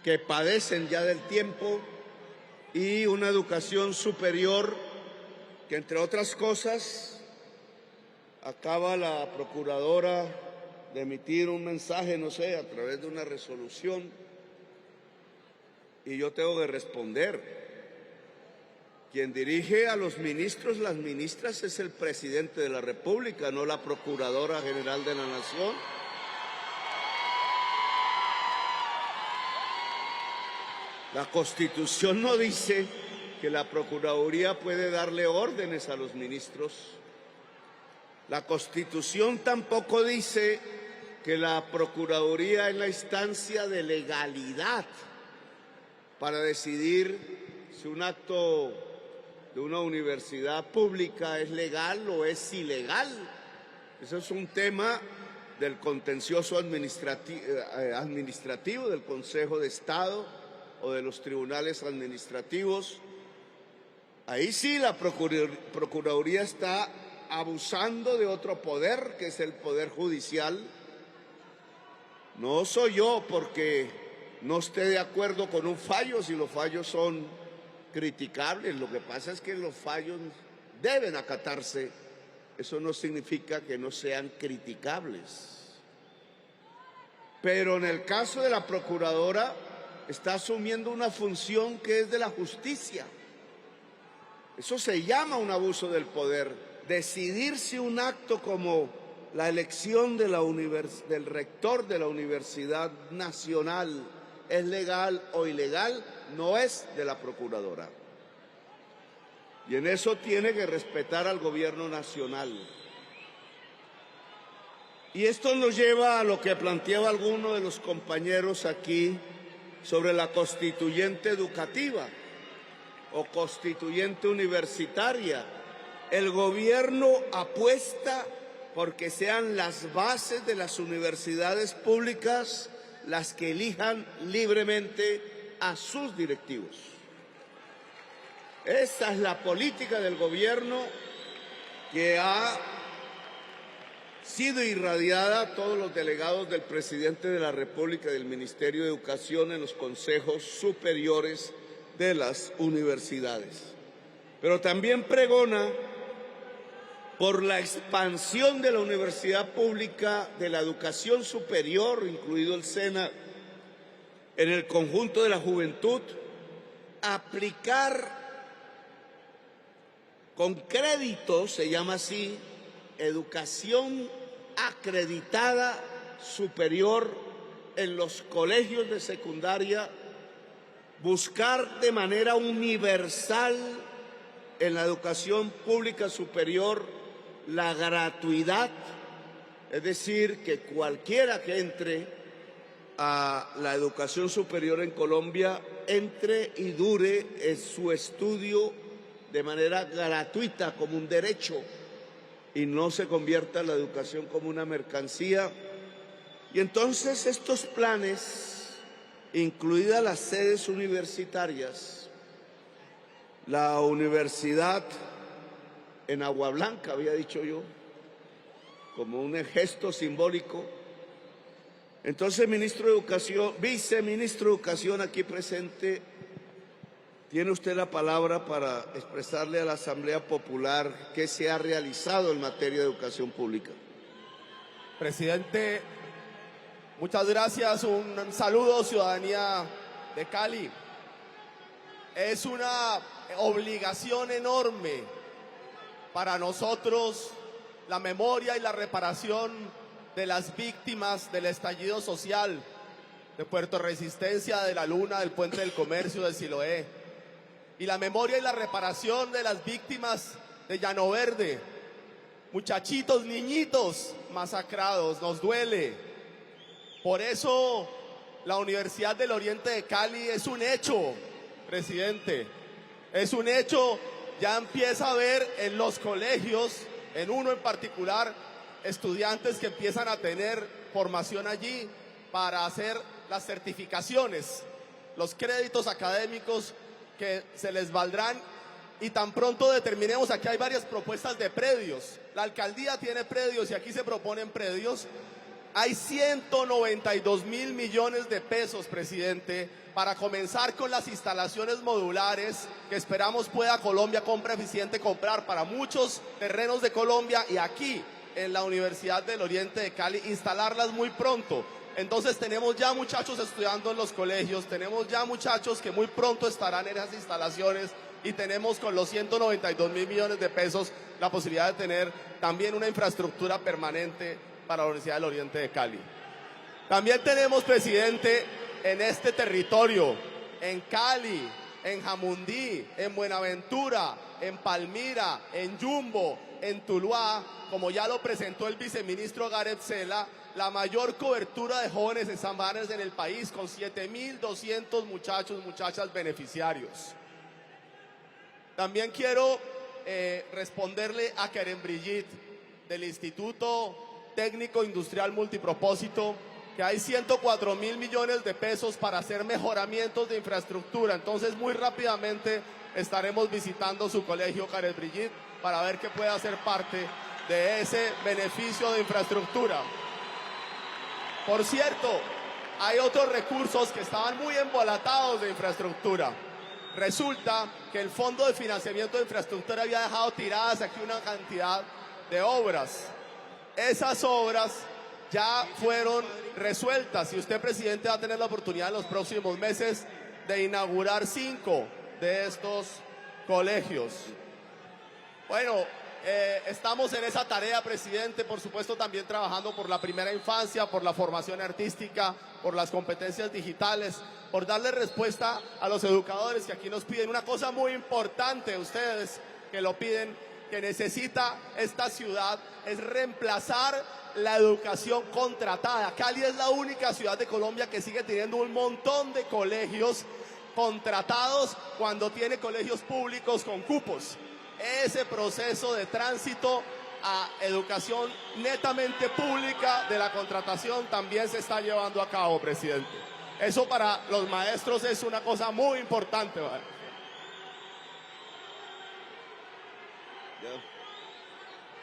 que padecen ya del tiempo, y una educación superior que, entre otras cosas, acaba la procuradora de emitir un mensaje, no sé, a través de una resolución, y yo tengo que responder. Quien dirige a los ministros, las ministras, es el presidente de la República, no la Procuradora General de la Nación. La Constitución no dice que la Procuraduría puede darle órdenes a los ministros. La Constitución tampoco dice que la Procuraduría es la instancia de legalidad para decidir si un acto de una universidad pública es legal o es ilegal. Eso es un tema del contencioso administrativo del Consejo de Estado o de los tribunales administrativos. Ahí sí la Procuraduría está abusando de otro poder, que es el poder judicial. No soy yo porque no esté de acuerdo con un fallo, si los fallos son criticables. Lo que pasa es que los fallos deben acatarse. Eso no significa que no sean criticables. Pero en el caso de la Procuradora, está asumiendo una función que es de la justicia. Eso se llama un abuso del poder. Decidir si un acto como la elección de del rector de la Universidad Nacional es legal o ilegal no es de la Procuradora. Y en eso tiene que respetar al gobierno nacional. Y esto nos lleva a lo que planteaba alguno de los compañeros aquí sobre la constituyente educativa o constituyente universitaria. El gobierno apuesta porque sean las bases de las universidades públicas las que elijan libremente a sus directivos. Esa es la política del gobierno que ha sido irradiada a todos los delegados del presidente de la República y del Ministerio de Educación en los consejos superiores de las universidades. Pero también pregona por la expansión de la universidad pública, de la educación superior, incluido el SENA, en el conjunto de la juventud, aplicar con crédito, se llama así, educación acreditada superior en los colegios de secundaria, buscar de manera universal en la educación pública superior la gratuidad, es decir, que cualquiera que entre a la educación superior en Colombia entre y dure su estudio de manera gratuita, como un derecho, y no se convierta la educación como una mercancía. Y entonces estos planes, incluidas las sedes universitarias, la universidad en Agua Blanca, había dicho yo, como un gesto simbólico. Entonces, ministro de Educación, viceministro de Educación aquí presente, tiene usted la palabra para expresarle a la Asamblea Popular qué se ha realizado en materia de educación pública. Presidente, muchas gracias. Un saludo, ciudadanía de Cali. Es una obligación enorme para nosotros la memoria y la reparación de las víctimas del estallido social, de Puerto Resistencia, de La Luna, del Puente del Comercio, de Siloé, y la memoria y la reparación de las víctimas de Llano Verde, muchachitos, niñitos masacrados. Nos duele. Por eso la Universidad del Oriente de Cali es un hecho, presidente, es un hecho. Ya empieza a haber en los colegios, en uno en particular, estudiantes que empiezan a tener formación allí para hacer las certificaciones, los créditos académicos que se les valdrán, y tan pronto determinemos. Aquí hay varias propuestas de predios. La alcaldía tiene predios y aquí se proponen predios. Hay 192.000 millones de pesos, presidente, para comenzar con las instalaciones modulares que esperamos pueda Colombia Compra Eficiente comprar para muchos terrenos de Colombia, y aquí en la Universidad del Oriente de Cali instalarlas muy pronto. Entonces tenemos ya muchachos estudiando en los colegios, tenemos ya muchachos que muy pronto estarán en esas instalaciones, y tenemos con los 192.000 millones de pesos la posibilidad de tener también una infraestructura permanente para la Universidad del Oriente de Cali. También tenemos, presidente, en este territorio, en Cali, en Jamundí, en Buenaventura, en Palmira, en Yumbo, en Tuluá, como ya lo presentó el viceministro Gareth Sela, la mayor cobertura de jóvenes en San Barnes en el país, con 7.200 muchachos, muchachas beneficiarios. También quiero responderle a Karen Brigitte del Instituto Técnico Industrial Multipropósito, que hay 104.000 millones de pesos para hacer mejoramientos de infraestructura. Entonces, muy rápidamente estaremos visitando su colegio, Karen Brigitte, para ver qué puede hacer parte de ese beneficio de infraestructura. Por cierto, hay otros recursos que estaban muy embolatados de infraestructura. Resulta que el Fondo de Financiamiento de Infraestructura había dejado tiradas aquí una cantidad de obras. Esas obras ya fueron resueltas, y usted, presidente, va a tener la oportunidad en los próximos meses de inaugurar 5 de estos colegios. Bueno, estamos en esa tarea, presidente, por supuesto también trabajando por la primera infancia, por la formación artística, por las competencias digitales, por darle respuesta a los educadores que aquí nos piden una cosa muy importante, ustedes que lo piden, que necesita esta ciudad, es reemplazar la educación contratada. Cali es la única ciudad de Colombia que sigue teniendo un montón de colegios contratados cuando tiene colegios públicos con cupos. Ese proceso de tránsito a educación netamente pública de la contratación también se está llevando a cabo, presidente. Eso para los maestros es una cosa muy importante, ¿vale?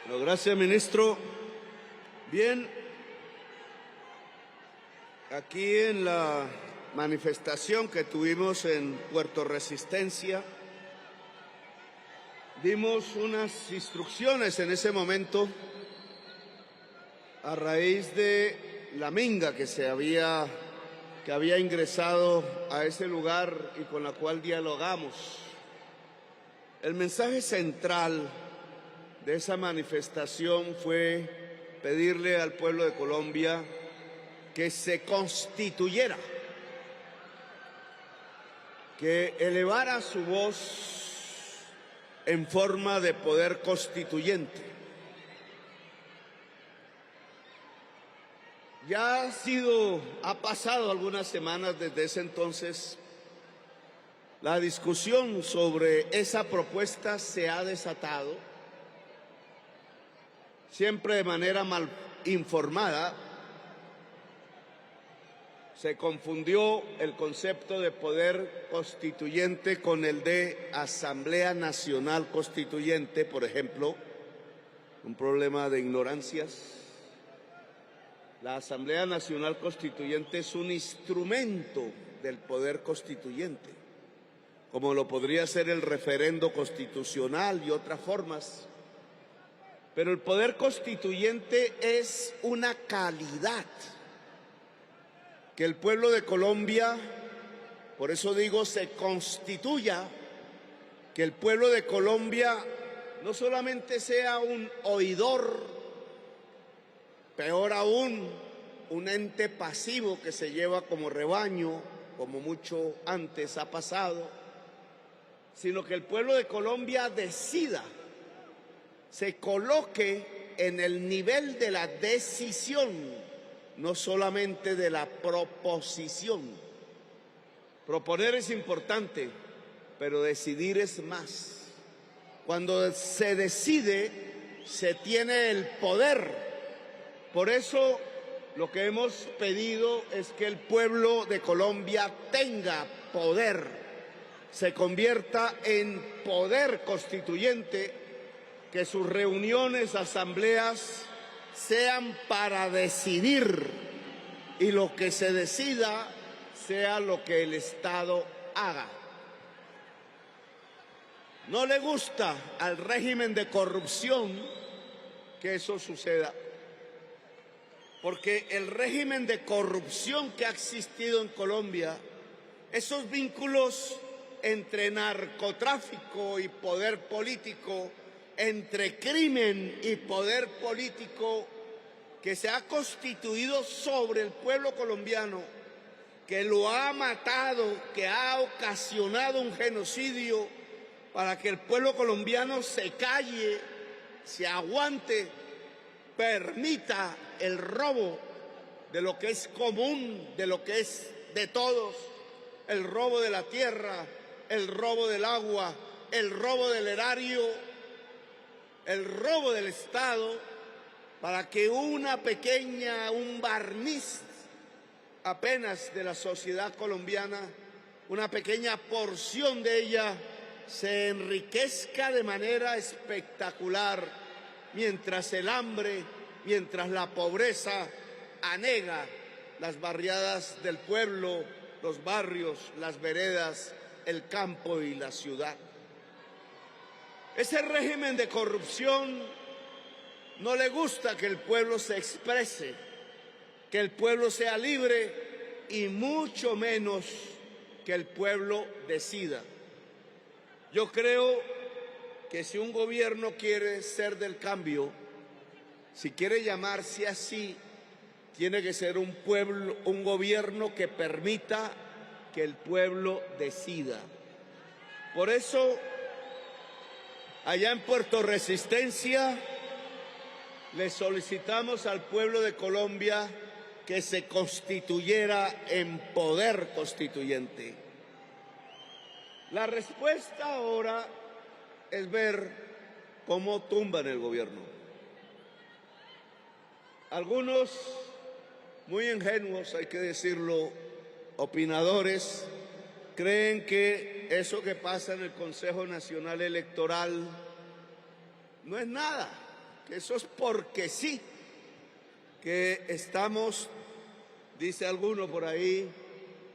Bueno, gracias, ministro. Bien, aquí en la manifestación que tuvimos en Puerto Resistencia, dimos unas instrucciones en ese momento a raíz de la minga que había ingresado a ese lugar y con la cual dialogamos. El mensaje central de esa manifestación fue pedirle al pueblo de Colombia que se constituyera, que elevara su voz en forma de poder constituyente. Ya ha pasado algunas semanas desde ese entonces. La discusión sobre esa propuesta se ha desatado, siempre de manera mal informada. Se confundió el concepto de poder constituyente con el de Asamblea Nacional Constituyente, por ejemplo, un problema de ignorancias. La Asamblea Nacional Constituyente es un instrumento del poder constituyente, como lo podría ser el referendo constitucional y otras formas. Pero el poder constituyente es una calidad que el pueblo de Colombia, por eso digo, se constituya, que el pueblo de Colombia no solamente sea un oidor, peor aún, un ente pasivo que se lleva como rebaño, como mucho antes ha pasado, sino que el pueblo de Colombia decida, se coloque en el nivel de la decisión, no solamente de la proposición. Proponer es importante, pero decidir es más. Cuando se decide, se tiene el poder. Por eso lo que hemos pedido es que el pueblo de Colombia tenga poder, se convierta en poder constituyente, que sus reuniones, asambleas, sean para decidir y lo que se decida sea lo que el Estado haga. No le gusta al régimen de corrupción que eso suceda, porque el régimen de corrupción que ha existido en Colombia, esos vínculos entre narcotráfico y poder político, entre crimen y poder político, que se ha constituido sobre el pueblo colombiano, que lo ha matado, que ha ocasionado un genocidio para que el pueblo colombiano se calle, se aguante, permita el robo de lo que es común, de lo que es de todos, el robo de la tierra, el robo del agua, el robo del erario, el robo del Estado, para que un barniz apenas de la sociedad colombiana, una pequeña porción de ella, se enriquezca de manera espectacular, mientras el hambre, mientras la pobreza anega las barriadas del pueblo, los barrios, las veredas, el campo y la ciudad. Ese régimen de corrupción no le gusta que el pueblo se exprese, que el pueblo sea libre y mucho menos que el pueblo decida. Yo creo que si un gobierno quiere ser del cambio, si quiere llamarse así, tiene que ser un gobierno que permita que el pueblo decida. Por eso, allá en Puerto Resistencia, le solicitamos al pueblo de Colombia que se constituyera en poder constituyente. La respuesta ahora es ver cómo tumban el gobierno. Algunos, muy ingenuos, hay que decirlo, opinadores, creen que eso que pasa en el Consejo Nacional Electoral no es nada, que eso es porque sí, que estamos, dice alguno por ahí,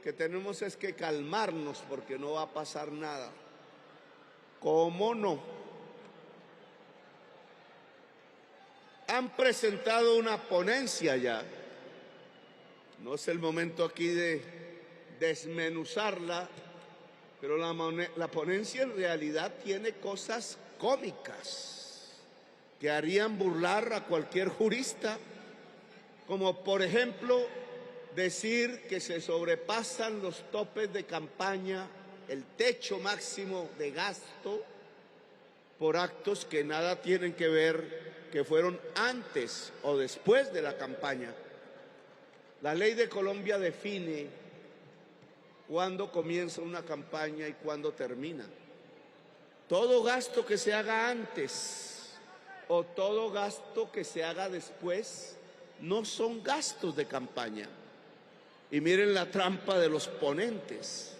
que tenemos es que calmarnos porque no va a pasar nada. ¿Cómo no? Han presentado una ponencia ya. No es el momento aquí de desmenuzarla, pero la ponencia en realidad tiene cosas cómicas que harían burlar a cualquier jurista, como por ejemplo decir que se sobrepasan los topes de campaña, el techo máximo de gasto, por actos que nada tienen que ver, que fueron antes o después de la campaña. La ley de Colombia define cuándo comienza una campaña y cuándo termina. Todo gasto que se haga antes o todo gasto que se haga después no son gastos de campaña. Y miren la trampa de los ponentes,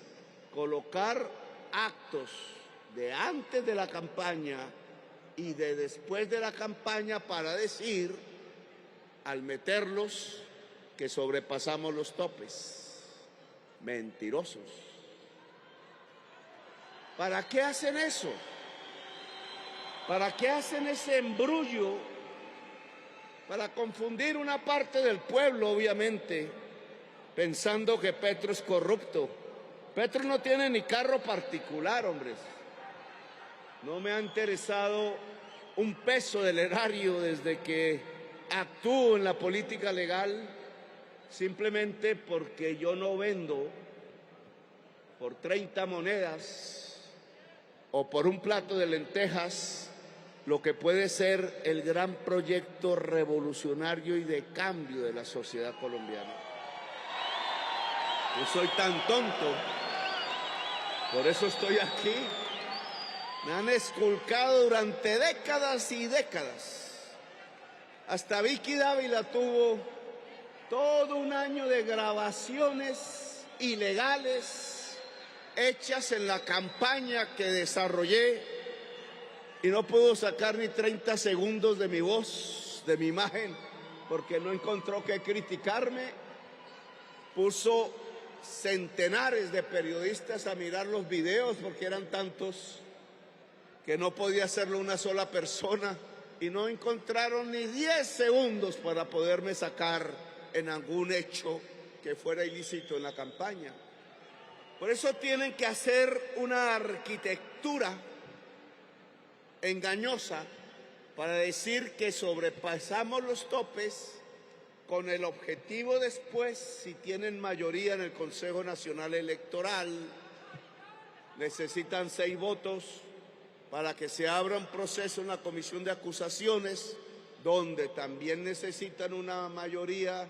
colocar actos de antes de la campaña y de después de la campaña para decir, al meterlos, que sobrepasamos los topes. Mentirosos. ¿Para qué hacen eso? ¿Para qué hacen ese embrullo? Para confundir una parte del pueblo, obviamente, pensando que Petro es corrupto. Petro no tiene ni carro particular, hombres. No me ha interesado un peso del erario desde que actúo en la política legal, simplemente porque yo no vendo por 30 monedas o por un plato de lentejas lo que puede ser el gran proyecto revolucionario y de cambio de la sociedad colombiana. No soy tan tonto, por eso estoy aquí. Me han esculcado durante décadas y décadas. Hasta Vicky Dávila tuvo todo un año de grabaciones ilegales hechas en la campaña que desarrollé y no pudo sacar ni 30 segundos de mi voz, de mi imagen, porque no encontró que criticarme. Puso centenares de periodistas a mirar los videos porque eran tantos que no podía hacerlo una sola persona y no encontraron ni 10 segundos para poderme sacar en algún hecho que fuera ilícito en la campaña. Por eso tienen que hacer una arquitectura engañosa para decir que sobrepasamos los topes con el objetivo después, si tienen mayoría en el Consejo Nacional Electoral, necesitan 6 votos para que se abra un proceso en la comisión de acusaciones, donde también necesitan una mayoría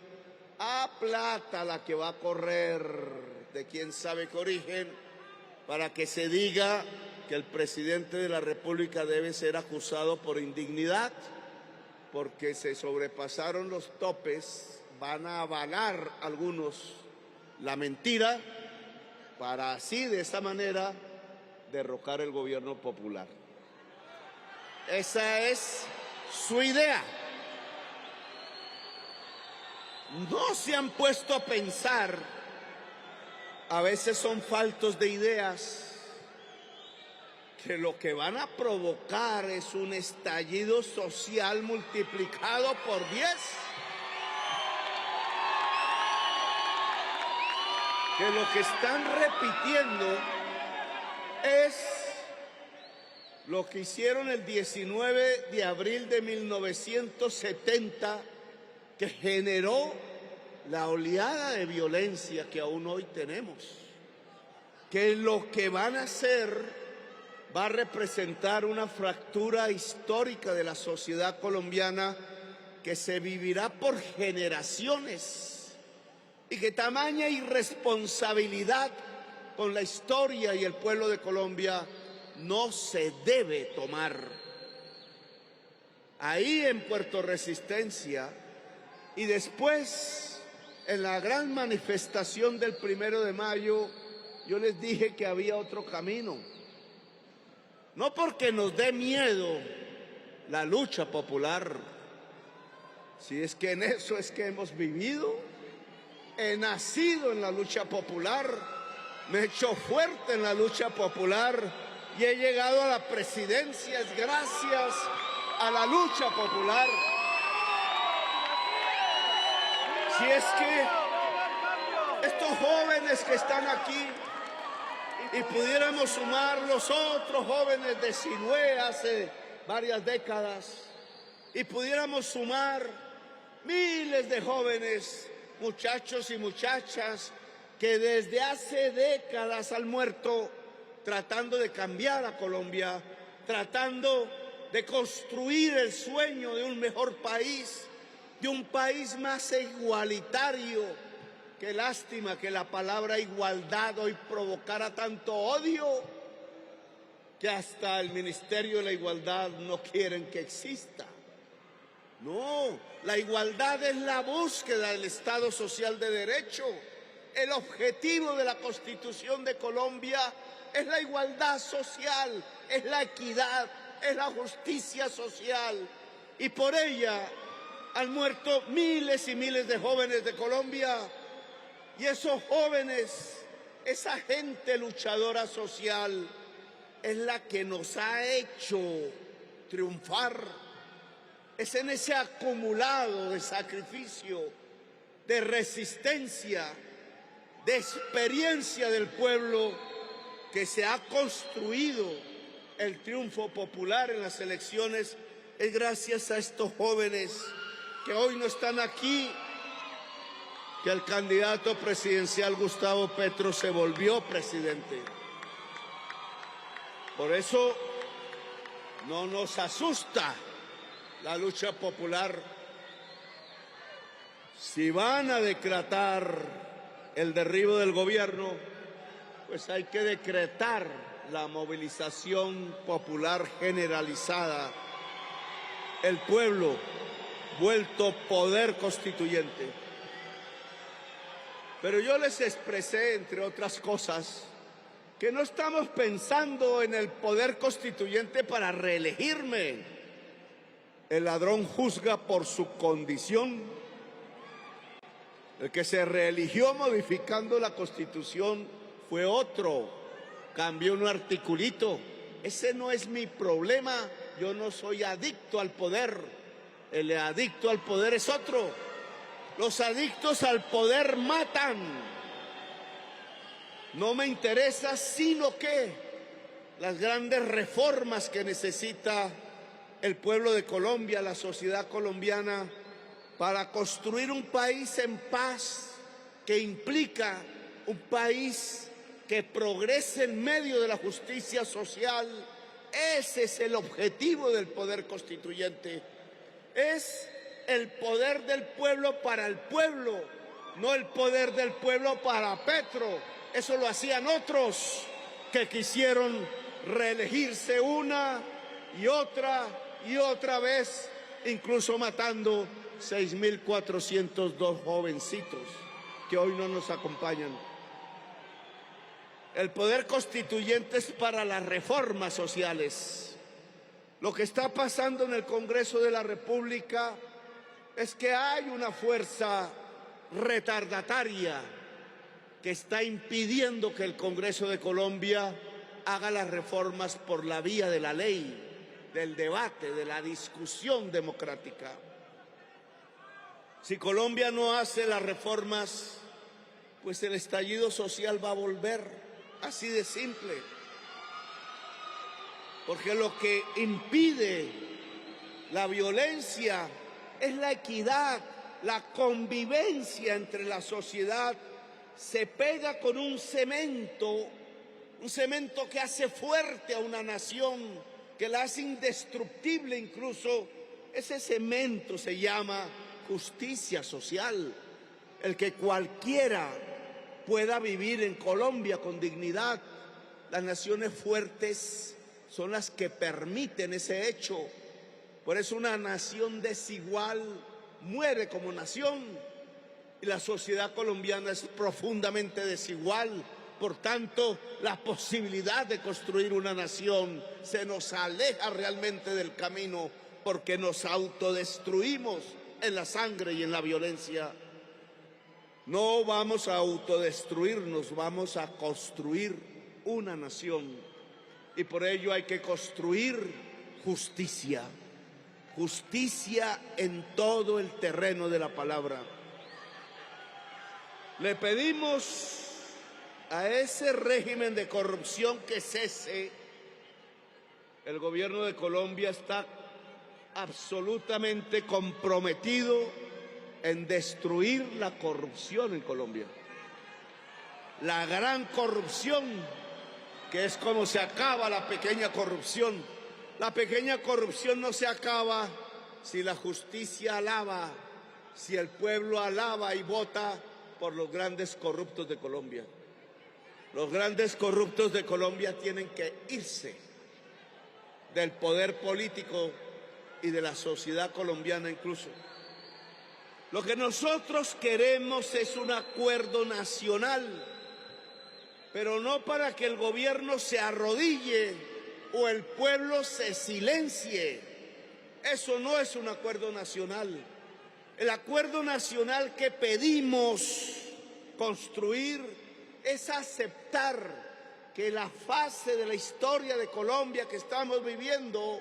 a plata la que va a correr de quién sabe qué origen, para que se diga que el presidente de la República debe ser acusado por indignidad, porque se sobrepasaron los topes. Van a avalar algunos la mentira para así, de esta manera, derrocar el gobierno popular. Esa es su idea. No se han puesto a pensar, a veces son faltos de ideas, que lo que van a provocar es un estallido social multiplicado por 10. Que lo que están repitiendo es lo que hicieron el 19 de abril de 1970, que generó la oleada de violencia que aún hoy tenemos. Que lo que van a hacer va a representar una fractura histórica de la sociedad colombiana que se vivirá por generaciones y que tamaña irresponsabilidad con la historia y el pueblo de Colombia no se debe tomar. Ahí en Puerto Resistencia y después en la gran manifestación del 1 de mayo, yo les dije que había otro camino. No porque nos dé miedo la lucha popular, si es que en eso es que hemos vivido. He nacido en la lucha popular, me he hecho fuerte en la lucha popular y he llegado a la presidencia gracias a la lucha popular. Si es que estos jóvenes que están aquí, y pudiéramos sumar los otros jóvenes de Siloé hace varias décadas, y pudiéramos sumar miles de jóvenes, muchachos y muchachas, que desde hace décadas han muerto tratando de cambiar a Colombia, tratando de construir el sueño de un mejor país, de un país más igualitario. Qué lástima que la palabra igualdad hoy provocara tanto odio que hasta el Ministerio de la Igualdad no quieren que exista. No, la igualdad es la búsqueda del Estado social de derecho. El objetivo de la Constitución de Colombia es la igualdad social, es la equidad, es la justicia social. Y por ella han muerto miles y miles de jóvenes de Colombia. Y esos jóvenes, esa gente luchadora social, es la que nos ha hecho triunfar. Es en ese acumulado de sacrificio, de resistencia, de experiencia del pueblo que se ha construido el triunfo popular en las elecciones es gracias a estos jóvenes que hoy no están aquí, que el candidato presidencial Gustavo Petro se volvió presidente. Por eso no nos asusta la lucha popular. Si van a decretar el derribo del gobierno, pues hay que decretar la movilización popular generalizada. El pueblo vuelto poder constituyente. Pero yo les expresé, entre otras cosas, que no estamos pensando en el poder constituyente para reelegirme. El ladrón juzga por su condición. El que se reeligió modificando la Constitución fue otro, cambió un articulito. Ese no es mi problema, yo no soy adicto al poder. El adicto al poder es otro. Los adictos al poder matan. No me interesa sino que las grandes reformas que necesita el pueblo de Colombia, la sociedad colombiana, para construir un país en paz, que implica un país que progrese en medio de la justicia social. Ese es el objetivo del poder constituyente. Es el poder del pueblo para el pueblo, no el poder del pueblo para Petro. Eso lo hacían otros que quisieron reelegirse una y otra vez, incluso matando 6.402 jovencitos que hoy no nos acompañan. El poder constituyente es para las reformas sociales. Lo que está pasando en el Congreso de la República es que hay una fuerza retardataria que está impidiendo que el Congreso de Colombia haga las reformas por la vía de la ley, del debate, de la discusión democrática. Si Colombia no hace las reformas, pues el estallido social va a volver, así de simple. Porque lo que impide la violencia es la equidad, la convivencia entre la sociedad. Se pega con un cemento que hace fuerte a una nación, que la hace indestructible incluso. Ese cemento se llama justicia social, el que cualquiera pueda vivir en Colombia con dignidad. Las naciones fuertes son las que permiten ese hecho. Por eso una nación desigual muere como nación. Y la sociedad colombiana es profundamente desigual. Por tanto, la posibilidad de construir una nación se nos aleja realmente del camino, porque nos autodestruimos en la sangre y en la violencia. No vamos a autodestruirnos, vamos a construir una nación. Y por ello hay que construir justicia. Justicia en todo el terreno de la palabra. Le pedimos a ese régimen de corrupción que cese. El gobierno de Colombia está absolutamente comprometido en destruir la corrupción en Colombia. La gran corrupción, que es como se acaba la pequeña corrupción. La pequeña corrupción no se acaba si la justicia alaba, si el pueblo alaba y vota por los grandes corruptos de Colombia. Los grandes corruptos de Colombia tienen que irse del poder político y de la sociedad colombiana incluso. Lo que nosotros queremos es un acuerdo nacional, pero no para que el gobierno se arrodille o el pueblo se silencie. Eso no es un acuerdo nacional. El acuerdo nacional que pedimos construir es aceptar que la fase de la historia de Colombia que estamos viviendo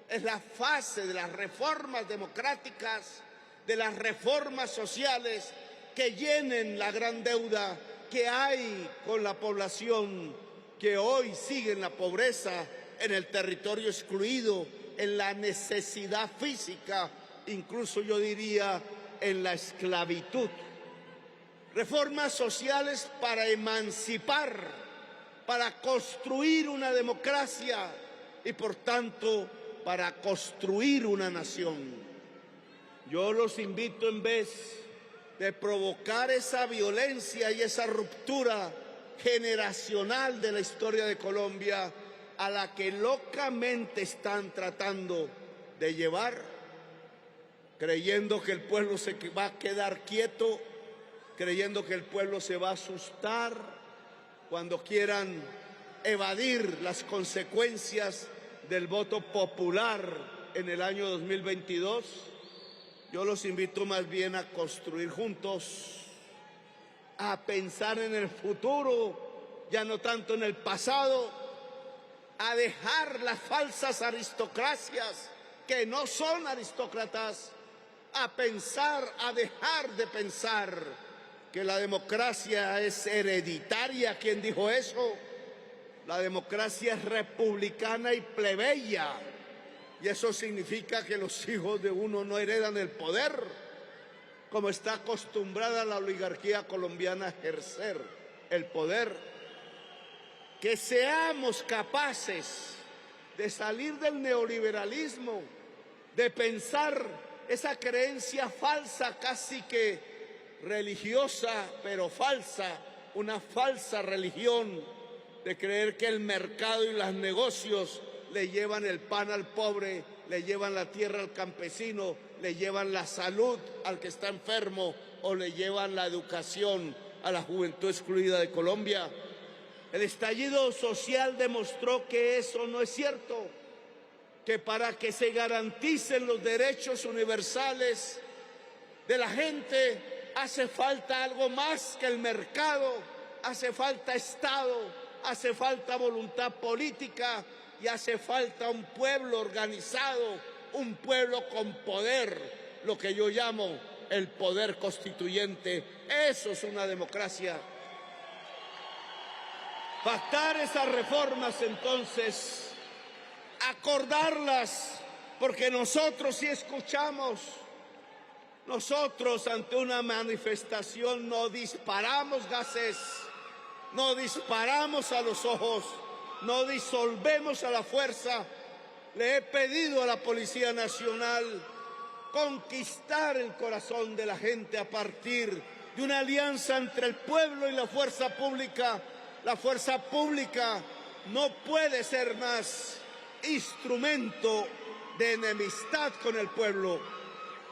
es la fase de las reformas democráticas, de las reformas sociales que llenen la gran deuda que hay con la población que hoy sigue en la pobreza en el territorio excluido, en la necesidad física, incluso yo diría en la esclavitud. Reformas sociales para emancipar, para construir una democracia y por tanto para construir una nación. Yo los invito, en vez de provocar esa violencia y esa ruptura generacional de la historia de Colombia a la que locamente están tratando de llevar, creyendo que el pueblo se va a quedar quieto, creyendo que el pueblo se va a asustar cuando quieran evadir las consecuencias del voto popular en el año 2022, yo los invito más bien a construir juntos, a pensar en el futuro, ya no tanto en el pasado, a dejar las falsas aristocracias que no son aristócratas, a pensar, a dejar de pensar que la democracia es hereditaria. ¿Quién dijo eso? La democracia es republicana y plebeya, y eso significa que los hijos de uno no heredan el poder, como está acostumbrada la oligarquía colombiana a ejercer el poder. Que seamos capaces de salir del neoliberalismo, de pensar esa creencia falsa, casi que religiosa, pero falsa, una falsa religión, de creer que el mercado y los negocios le llevan el pan al pobre, le llevan la tierra al campesino, le llevan la salud al que está enfermo o le llevan la educación a la juventud excluida de Colombia. El estallido social demostró que eso no es cierto, que para que se garanticen los derechos universales de la gente hace falta algo más que el mercado, hace falta Estado, hace falta voluntad política y hace falta un pueblo organizado, un pueblo con poder, lo que yo llamo el poder constituyente. Eso es una democracia. Pactar esas reformas, entonces, acordarlas, porque nosotros sí escuchamos. Nosotros ante una manifestación no disparamos gases, no disparamos a los ojos, no disolvemos a la fuerza. Le he pedido a la Policía Nacional conquistar el corazón de la gente a partir de una alianza entre el pueblo y la fuerza pública. La fuerza pública no puede ser más instrumento de enemistad con el pueblo.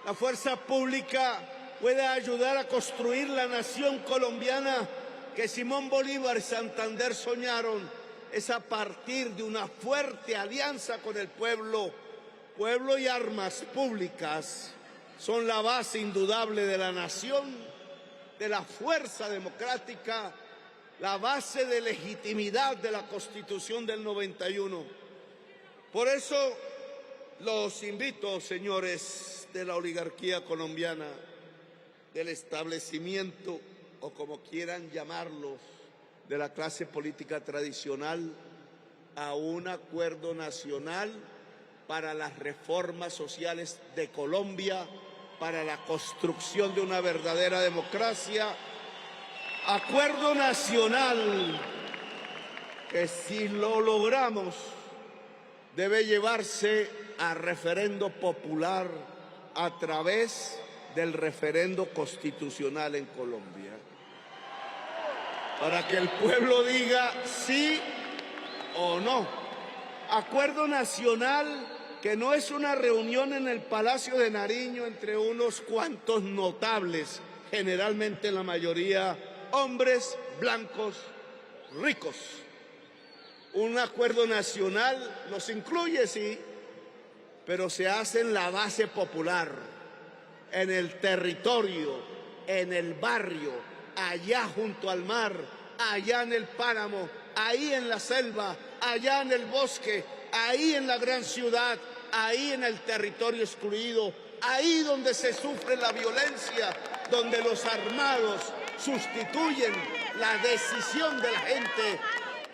La fuerza pública puede ayudar a construir la nación colombiana que Simón Bolívar y Santander soñaron. Es a partir de una fuerte alianza con el pueblo. Pueblo y armas públicas son la base indudable de la nación, de la fuerza democrática, la base de legitimidad de la Constitución del 91. Por eso los invito, señores de la oligarquía colombiana, del establecimiento, o como quieran llamarlos, de la clase política tradicional, a un acuerdo nacional para las reformas sociales de Colombia, para la construcción de una verdadera democracia. Acuerdo nacional que, si lo logramos, debe llevarse a referendo popular a través del referendo constitucional en Colombia, para que el pueblo diga sí o no. Acuerdo nacional que no es una reunión en el Palacio de Nariño entre unos cuantos notables, generalmente la mayoría hombres blancos ricos. Un acuerdo nacional los incluye, sí, pero se hace en la base popular, en el territorio, en el barrio, allá junto al mar, allá en el páramo, ahí en la selva, allá en el bosque, ahí en la gran ciudad, ahí en el territorio excluido, ahí donde se sufre la violencia, donde los armados sustituyen la decisión de la gente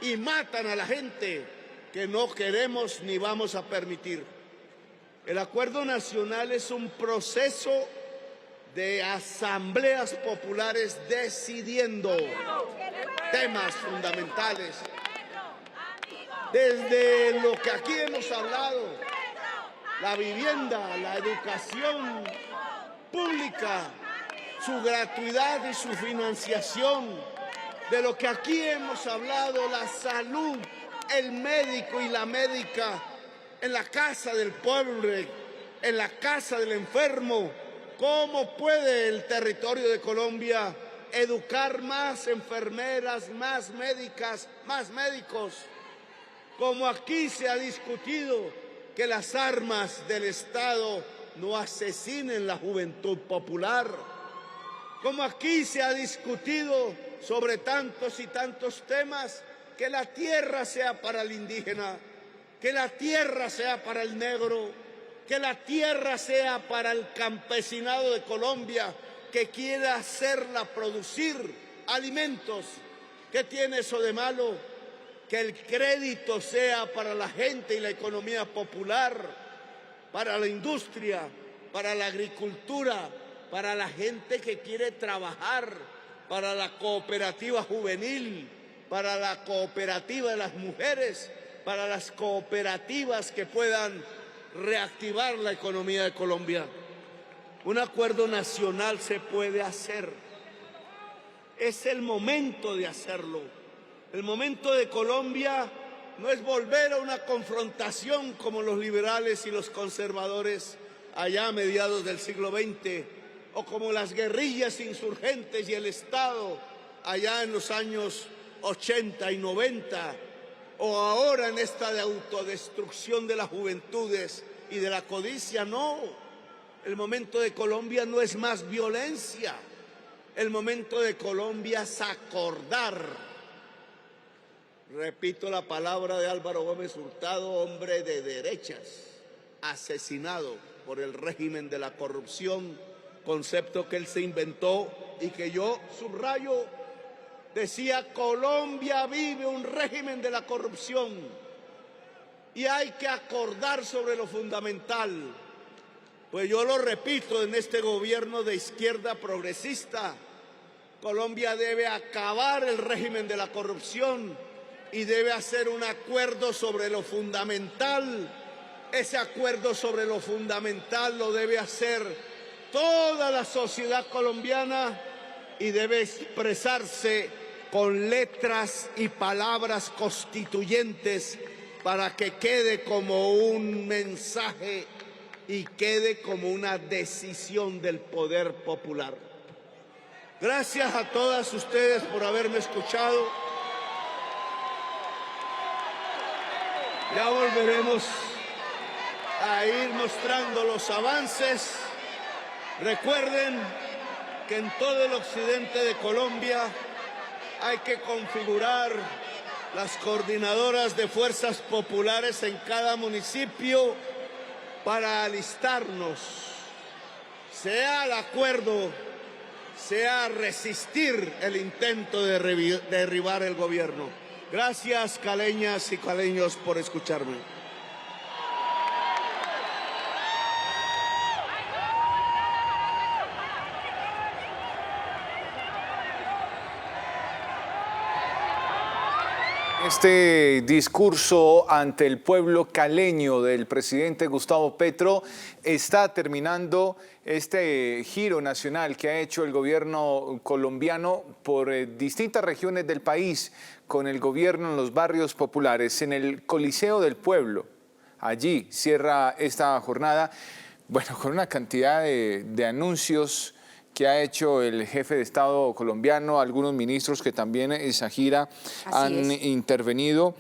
y matan a la gente. que no queremos ni vamos a permitir. El acuerdo nacional es un proceso de asambleas populares decidiendo temas fundamentales. Desde lo que aquí hemos hablado, la vivienda, la educación pública, su gratuidad y su financiación, de lo que aquí hemos hablado, la salud, el médico y la médica, en la casa del pobre, en la casa del enfermo. ¿Cómo puede el territorio de Colombia educar más enfermeras, más médicas, más médicos? Como aquí se ha discutido que las armas del Estado no asesinen la juventud popular. Como aquí se ha discutido sobre tantos y tantos temas, que la tierra sea para el indígena, que la tierra sea para el negro, que la tierra sea para el campesinado de Colombia, que quiere hacerla producir alimentos. ¿Qué tiene eso de malo? Que el crédito sea para la gente y la economía popular, para la industria, para la agricultura, para la gente que quiere trabajar, para la cooperativa juvenil, para la cooperativa de las mujeres, para las cooperativas que puedan reactivar la economía de Colombia. Un acuerdo nacional se puede hacer. Es el momento de hacerlo. El momento de Colombia no es volver a una confrontación como los liberales y los conservadores allá a mediados del siglo XX, o como las guerrillas insurgentes y el Estado allá en los años 80 y 90, o ahora en esta de autodestrucción de las juventudes y de la codicia. No, el momento de Colombia no es más violencia, el momento de Colombia es acordar. Repito la palabra de Álvaro Gómez Hurtado, hombre de derechas, asesinado por el régimen de la corrupción, concepto que él se inventó y que yo subrayo. Decía: Colombia vive un régimen de la corrupción y hay que acordar sobre lo fundamental. Pues yo lo repito, en este gobierno de izquierda progresista, Colombia debe acabar el régimen de la corrupción y debe hacer un acuerdo sobre lo fundamental. Ese acuerdo sobre lo fundamental lo debe hacer toda la sociedad colombiana y debe expresarse con letras y palabras constituyentes para que quede como un mensaje y quede como una decisión del poder popular. Gracias a todas ustedes por haberme escuchado. Ya volveremos a ir mostrando los avances. Recuerden que en todo el occidente de Colombia hay que configurar las coordinadoras de fuerzas populares en cada municipio para alistarnos, sea el acuerdo, sea resistir el intento de derribar el gobierno. Gracias, caleñas y caleños, por escucharme. Este discurso ante el pueblo caleño del presidente Gustavo Petro está terminando este giro nacional que ha hecho el gobierno colombiano por distintas regiones del país con el gobierno en los barrios populares, en el Coliseo del Pueblo. Allí cierra esta jornada, bueno, con una cantidad de anuncios que ha hecho el jefe de Estado colombiano, algunos ministros que también en esa gira han intervenido,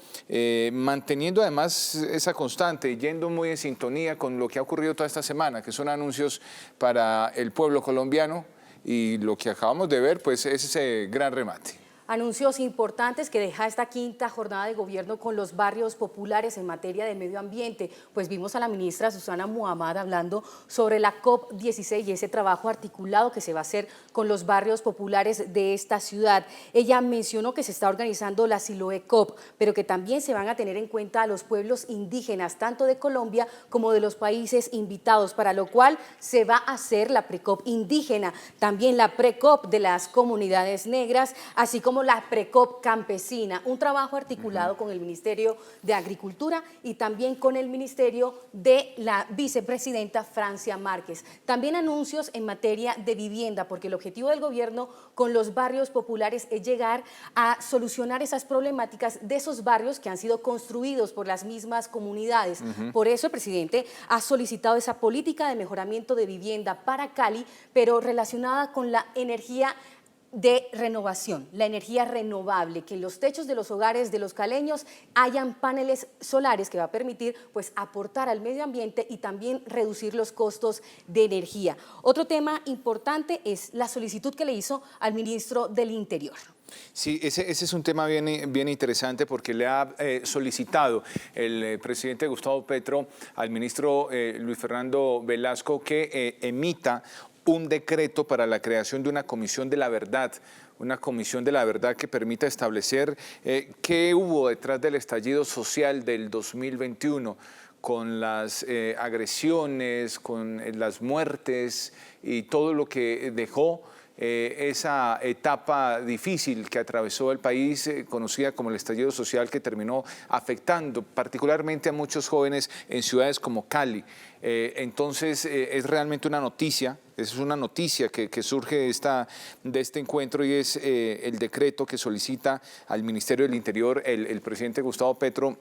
manteniendo además esa constante, yendo muy en sintonía con lo que ha ocurrido toda esta semana, que son anuncios para el pueblo colombiano, y lo que acabamos de ver pues es ese gran remate. Anuncios importantes que deja esta quinta jornada de gobierno con los barrios populares en materia de medio ambiente. Pues vimos a la ministra Susana Muhammad hablando sobre la COP16 y ese trabajo articulado que se va a hacer con los barrios populares de esta ciudad. Ella mencionó que se está organizando la Siloé COP, pero que también se van a tener en cuenta a los pueblos indígenas, tanto de Colombia como de los países invitados, para lo cual se va a hacer la pre-COP indígena, también la pre-COP de las comunidades negras, así como la pre-COP campesina, un trabajo articulado con el Ministerio de Agricultura y también con el Ministerio de la vicepresidenta Francia Márquez. También anuncios en materia de vivienda, porque el objetivo del gobierno con los barrios populares es llegar a solucionar esas problemáticas de esos barrios que han sido construidos por las mismas comunidades. Por eso el presidente ha solicitado esa política de mejoramiento de vivienda para Cali, pero relacionada con la energía de renovación, la energía renovable, que en los techos de los hogares de los caleños hayan paneles solares que va a permitir pues aportar al medio ambiente y también reducir los costos de energía. Otro tema importante es la solicitud que le hizo al ministro del Interior. Sí, ese es un tema bien interesante porque le ha solicitado el presidente Gustavo Petro al ministro Luis Fernando Velasco que emita un decreto para la creación de una comisión de la verdad que permita establecer qué hubo detrás del estallido social del 2021, con las agresiones, con las muertes y todo lo que dejó esa etapa difícil que atravesó el país, conocida como el estallido social, que terminó afectando particularmente a muchos jóvenes en ciudades como Cali. Entonces es realmente una noticia, es una noticia que surge de este encuentro, y es el decreto que solicita al Ministerio del Interior el presidente Gustavo Petro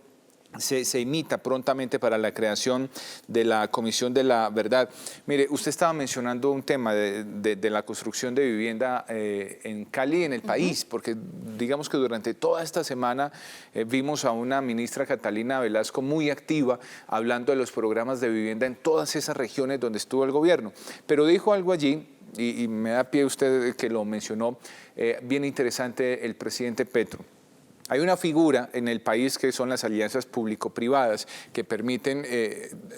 se imita prontamente para la creación de la Comisión de la Verdad. Mire, usted estaba mencionando un tema de la construcción de vivienda en Cali y en el país, porque digamos que durante toda esta semana vimos a una ministra, Catalina Velasco, muy activa hablando de los programas de vivienda en todas esas regiones donde estuvo el gobierno. Pero dijo algo allí, y me da pie usted que lo mencionó, bien interesante el presidente Petro. Hay una figura en el país que son las alianzas público-privadas que permiten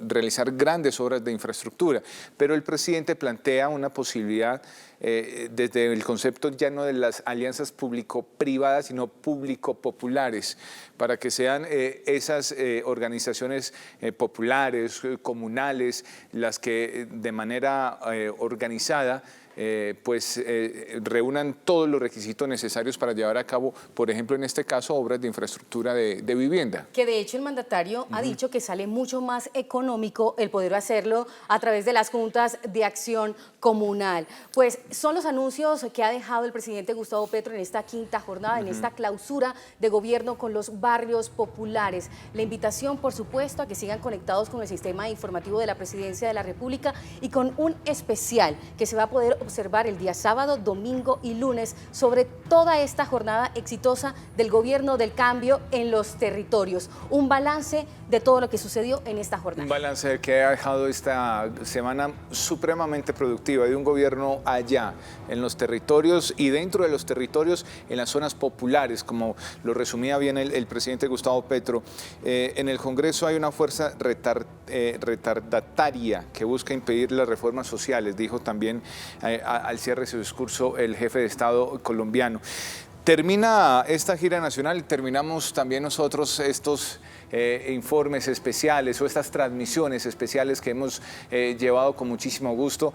realizar grandes obras de infraestructura, pero el presidente plantea una posibilidad desde el concepto ya no de las alianzas público-privadas, sino público-populares, para que sean esas organizaciones populares, comunales, las que de manera organizada reúnan todos los requisitos necesarios para llevar a cabo, por ejemplo, en este caso, obras de infraestructura de vivienda. Que de hecho el mandatario ha dicho que sale mucho más económico el poder hacerlo a través de las juntas de acción comunal. Pues son los anuncios que ha dejado el presidente Gustavo Petro en esta quinta jornada, en esta clausura de gobierno con los barrios populares. La invitación, por supuesto, a que sigan conectados con el sistema informativo de la Presidencia de la República y con un especial que se va a poder observar el día sábado, domingo y lunes sobre toda esta jornada exitosa del gobierno del cambio en los territorios. Un balance de todo lo que sucedió en esta jornada. Un balance que ha dejado esta semana supremamente productiva de un gobierno allá, en los territorios y dentro de los territorios, en las zonas populares, como lo resumía bien el presidente Gustavo Petro. En el Congreso hay una fuerza retardataria que busca impedir las reformas sociales, dijo también al cierre de su discurso el jefe de Estado colombiano. Termina esta gira nacional y terminamos también nosotros estos informes especiales o estas transmisiones especiales que hemos llevado con muchísimo gusto.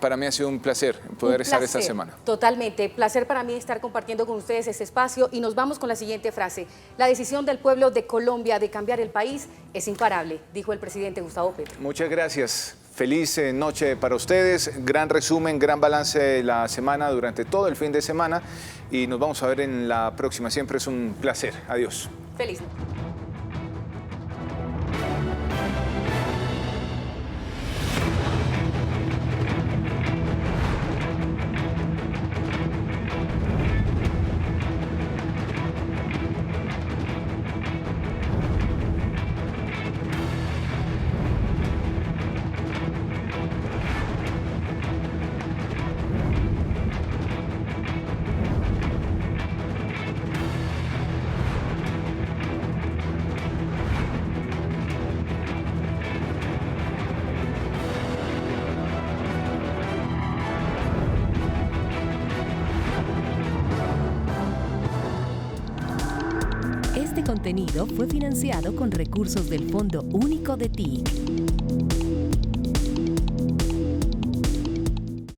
Para mí ha sido un placer poder estar esta semana. Totalmente, placer para mí estar compartiendo con ustedes este espacio, y nos vamos con la siguiente frase. La decisión del pueblo de Colombia de cambiar el país es imparable, dijo el presidente Gustavo Petro. Muchas gracias. Feliz noche para ustedes, gran resumen, gran balance de la semana durante todo el fin de semana, y nos vamos a ver en la próxima. Siempre es un placer. Adiós. Feliz noche. Este contenido fue financiado con recursos del Fondo Único de TIC.